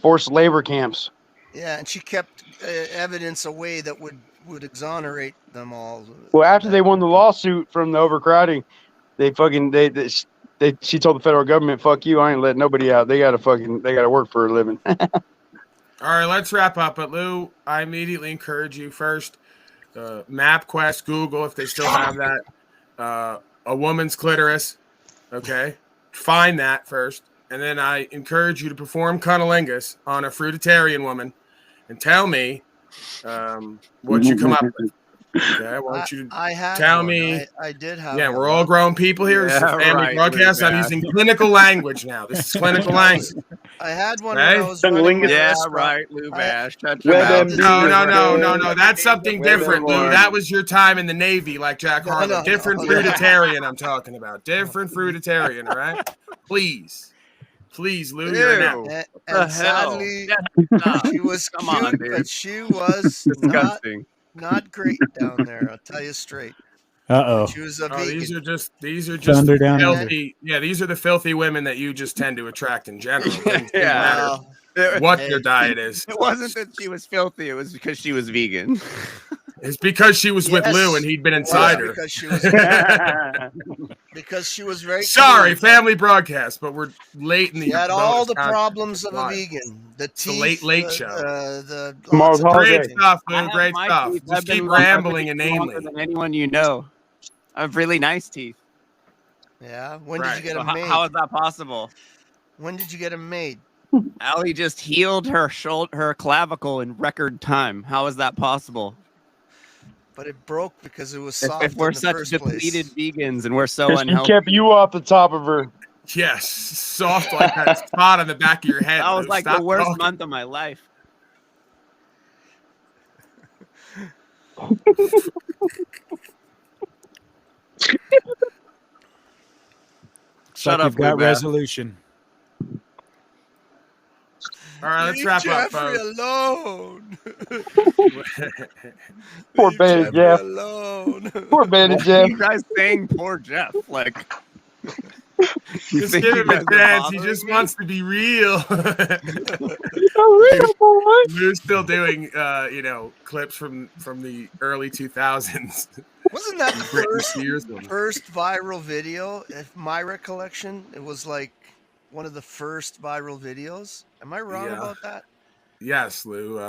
forced labor camps. Yeah, and she kept evidence away that would exonerate them all. Well, after they won the lawsuit from the overcrowding, she told the federal government, "Fuck you, I ain't letting nobody out. They gotta work for a living." All right, let's wrap up. But Lou, I immediately encourage you first, MapQuest, Google, if they still have that, a woman's clitoris. Okay, find that first, and then I encourage you to perform cunnilingus on a fruitarian woman, and tell me what you come up with. Okay, I want you to tell me. I did have. Yeah, we're all grown people here. This is a family broadcast. I'm using clinical language now. This is clinical language. I had one Okay? when I was running my restaurant. right, Lou Bash. Shut your mouth. No. That's something different, Lou. That was your time in the Navy, like Jack Harlow. Different fruitarian I'm talking about. Different fruitarian, all right? Please, Lou, you're an out. And sadly, she was cute, but she was disgusting. Not great down there. I'll tell you straight. She was a vegan. These are just Thunder down filthy. Yeah, these are the filthy women that you just tend to attract in general. It Yeah. matter what your diet is. It wasn't that she was filthy. It was because she was vegan. It's because she was with Lou and he'd been inside her. Because she was very. Sorry, family broadcast, but we're late in the. She had all the problems of a vegan. The teeth. The late show. Great stuff, Lou. Great stuff. Just keep rambling inanely. Than anyone you know. I have really nice teeth. Yeah. When did you get them made? How is that possible? When did you get them made? Allie just healed her her clavicle in record time. How is that possible? But it broke because it was soft. If we're in the such first depleted place. vegans and we're so She unhealthy. kept you off the top of her. Yes, soft like that spot on the back of your head. That was Lou. like Stop the worst talking. month of my life. Shut up. You've got resolution. All right, let's Leave wrap up, Jeffrey folks. alone. Poor Leave baby Jeffrey Jeff. alone. Poor baby Why are Jeff. you guys saying poor Jeff? Like, you Just think give you him a guys are chance. He bothering just me? wants to be real. Real boy. Lou's still doing, clips from the early 2000s. Wasn't that the Britney Spears one. first viral video? If my recollection, it was like one of the first viral videos. Am I wrong Yeah. about that? Yes, Lou.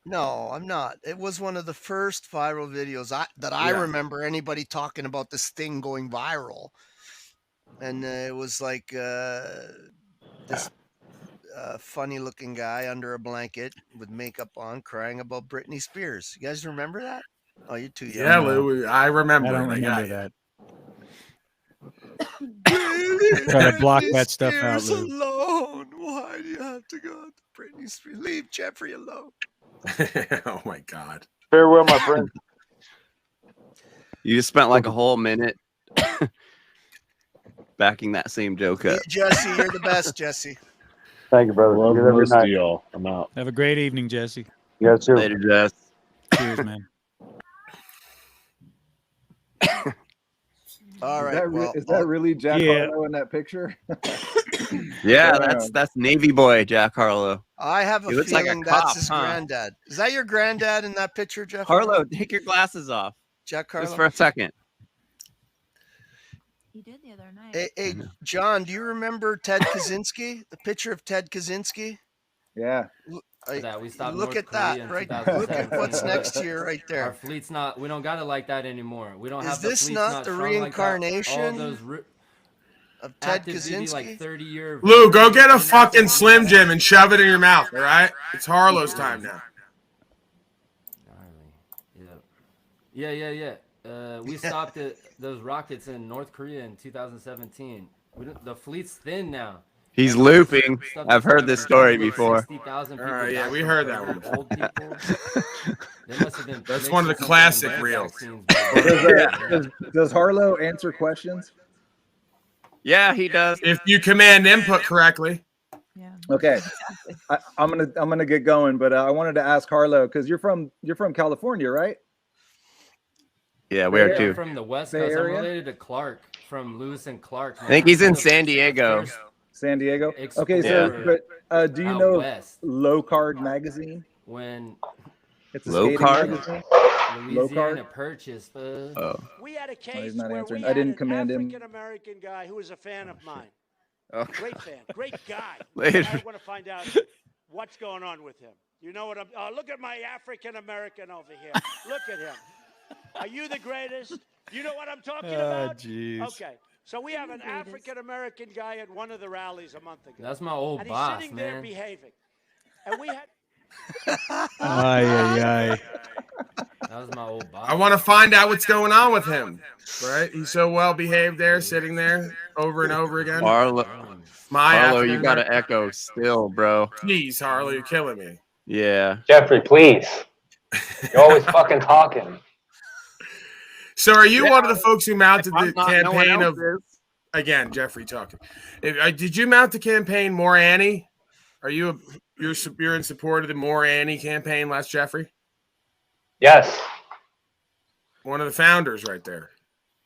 No, I'm not. It was one of the first viral videos that I Yeah. remember anybody talking about this thing going viral. And it was like this funny looking guy under a blanket with makeup on crying about Britney Spears. You guys remember that? Oh, you're too young. Yeah, Lou. I remember. I don't it. remember got that. Try to block Britney that stuff out, Spears Lou. alone. Why do you have to go to Britney Spears? Leave Jeffrey alone. you. Oh my God. Farewell, my friend. You just spent like a whole minute backing that same joke up. Jesse, you're the best, Jesse. Thank you, brother. Love Good every most of night. y'all. I'm out. Have a great evening, Jesse. You guys too. Later, Jess. Cheers, man. All right. Is that really Jack Yeah. Harlow in that picture? Yeah, Damn. that's Navy boy Jack Harlow. I have a He looks like feeling a that's cop, his huh? granddad. Is that your granddad in that picture, Jeff? Harlow, take your glasses off. Jack Harlow? Just for a second. He did the other night. Hey, John, do you remember Ted Kaczynski? The picture of Ted Kaczynski? Yeah. That we stopped Look North at Korea that, in right? 2017, Look at what's but next to you right there. Our fleet's not. We don't got it like that anymore. We don't Is have the this fleet's not the strong like that. All reincarnation those of Ted active duty, Kaczynski? like 30-year. Lou, go get a fucking Slim Jim and shove it in your mouth. All right. It's Harlow's time now. Yeah. We stopped those rockets in North Korea in 2017. The fleet's thin now. He's looping. I've heard this story before. 60,000 All people right, yeah, died we from heard that COVID, one. Old people. They must have been. That's one of the mixing classic something in reels. vaccines. Does Harlow answer questions? Yeah, he does. If you command input correctly. Yeah. Okay, I'm gonna get going, but I wanted to ask Harlow because you're from California, right? Yeah, we are I'm too. from the West Bay Coast. I'm Area? related to Clark from Lewis and Clark. I think he's in San Diego. San Diego. Explorer Okay, so but do you out know west. Low Card magazine? When It's a Low skating Card? magazine. Louisiana Purchase, Oh. We had a case he's not where answering. we I had didn't an command him. African-American guy who was a fan of mine. Okay. Great fan, great guy. Later. I want to find out what's going on with him. You know what I'm... look at my African-American over here. Look at him. Are you the greatest? You know what I'm talking about? Jeez. Okay. So we have an African-American guy at one of the rallies a month ago. That's my old and he's boss, sitting there man. behaving. And we had... Ay. That was my old boss. I want to find out what's going on with him. Right? He's so well behaved there, sitting there over and over again. Harlow, you got to echo still, bro. Jeez, Harlow, you're killing me. Yeah. Jeffrey, please. You're always fucking talking. So are you one of the folks who mounted the not, no one campaign else of again, Jeffrey talking? Did you mount the campaign More Annie? Are you you're in support of the More Annie campaign, Les Jeffrey? Yes. One of the founders right there.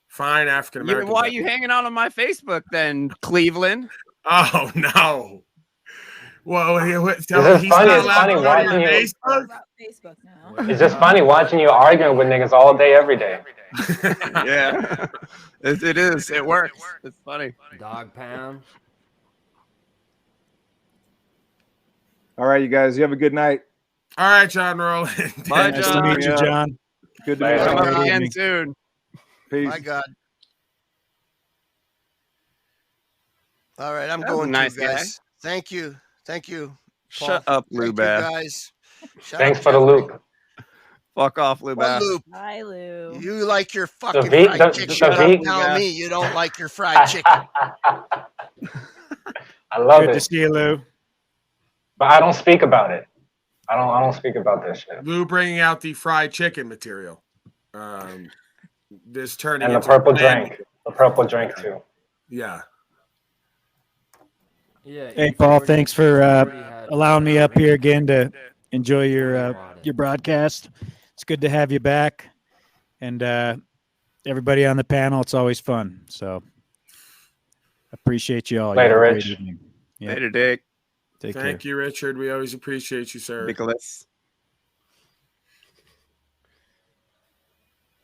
Fine African American. Why are you hanging out on my Facebook then, Cleveland? Oh no. Well, It's funny watching you. Facebook now. It's just funny watching you arguing with niggas all day, every day. Yeah, it is. It works. It's funny. Dog pound. All right, you guys. You have a good night. All right, John Roland. Bye, Nice to meet you, John. Good to Bye. meet you. Come up Good again evening. soon. Peace. My God. All right, I'm That was going a nice to, guys. Thank you. Thank you. Paul. Shut up, Lou Thank you, Bass. guys. Shut Thanks up, for the Jeffrey. loop. Fuck off, Lou What Bass. loop? Hi, Lou. You like your fucking V- fried the- chicken. the Shut V- up, tell Yeah. me you don't like your fried chicken. I love Good to it, see you, Lou. but I don't speak about it. I don't speak about this shit. Lou bringing out the fried chicken material. This turning And the into purple a plan. drink. The purple drink too. Yeah. Yeah. Hey, Paul, thanks for allowing me up here again to enjoy your broadcast. It's good to have you back, and everybody on the panel. It's always fun. So appreciate you all. Later, you have a Rich. great evening. Yep. Later, Dick. Take care. Thank you, Richard. We always appreciate you, sir. Nicholas.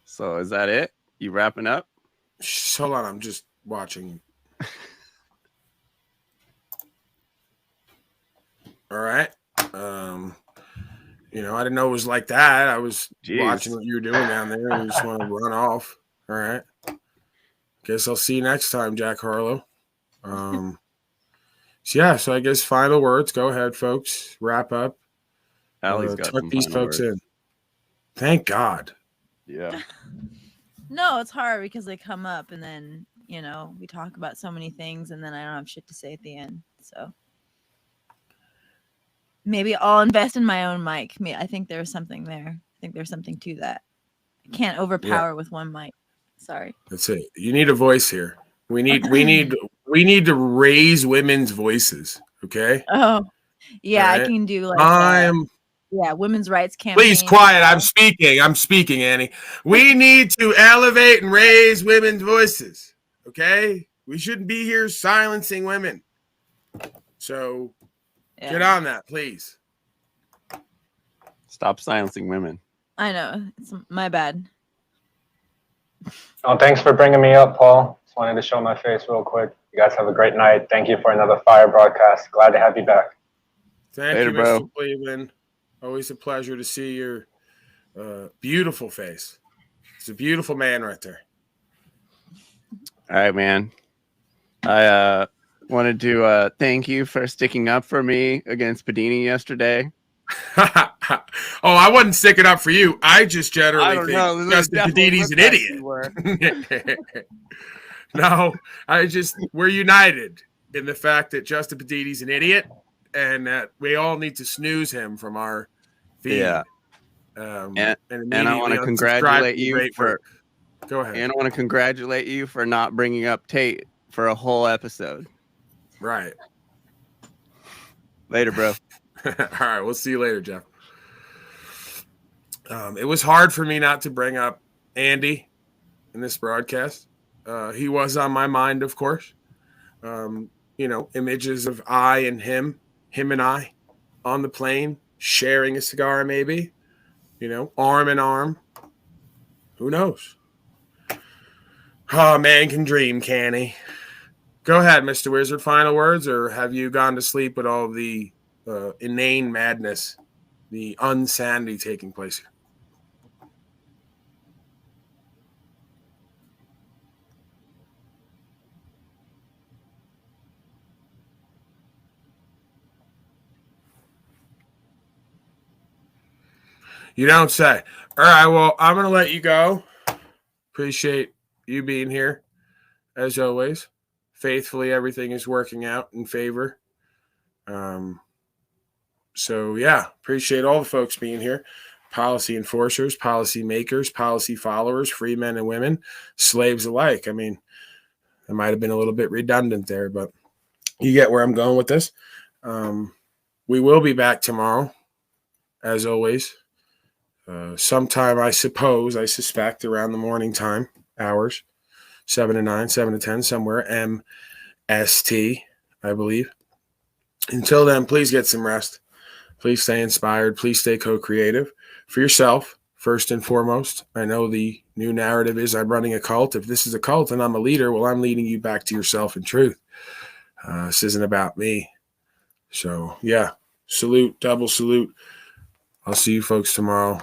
So is that it? You wrapping up? Hold on, I'm just watching. All right. You know, I didn't know it was like that. I was watching what you were doing down there, and you just want to run off. All right. Guess I'll see you next time, Jack Harlow. So I guess final words. Go ahead, folks. Wrap up. Allie's got tuck some these final folks words. in. Thank God. Yeah. No, it's hard because they come up and then, you know, we talk about so many things and then I don't have shit to say at the end. So maybe I'll invest in my own mic. I think there's something there. I think there's something to that. I can't overpower with one mic. Sorry. That's it. You need a voice here. We need to raise women's voices. Okay. Oh, yeah, Right. I can do like women's rights campaign. Please, quiet. I'm speaking, Annie. We need to elevate and raise women's voices. Okay. We shouldn't be here silencing women. So get on that, please. Stop silencing women. I know. It's my bad. Oh, thanks for bringing me up, Paul. Just wanted to show my face real quick. You guys have a great night. Thank you for another fire broadcast. Glad to have you back. Thank Later, you, bro. Mr. Cleveland. Always a pleasure to see your beautiful face. It's a beautiful man right there. All right, man. I wanted to thank you for sticking up for me against Padini yesterday. Oh, I wasn't sticking up for you. I just generally I don't think know. Justin Padini's an idiot. No, we're united in the fact that Justin Padini's an idiot and that we all need to snooze him from our feed. Yeah. And I want to congratulate you for. Go ahead. And I want to congratulate you for not bringing up Tate for a whole episode. Right. Later, bro. All right, we'll see you later, Jeff. It was hard for me not to bring up Andy in this broadcast. He was on my mind, of course. You know, images of I and him and I on the plane, sharing a cigar, maybe, you know, arm in arm. Who knows? Oh, man can dream, can he? Go ahead, Mr. Wizard. Final words, or have you gone to sleep with all the inane madness, the insanity taking place here? You don't say. All right, well, I'm going to let you go. Appreciate you being here, as always. Faithfully, everything is working out in favor. So, yeah, appreciate all the folks being here. Policy enforcers, policy makers, policy followers, free men and women, slaves alike. I mean, I might have been a little bit redundant there, but you get where I'm going with this. We will be back tomorrow, as always. Sometime, I suspect, around the morning time hours, 7 to 9, 7 to 10, somewhere, MST, I believe. Until then, please get some rest. Please stay inspired. Please stay co-creative for yourself, first and foremost. I know the new narrative is I'm running a cult. If this is a cult and I'm a leader, well, I'm leading you back to yourself in truth. This isn't about me. So, yeah, salute, double salute. I'll see you folks tomorrow.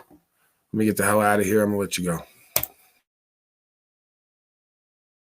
Let me get the hell out of here. I'm going to let you go.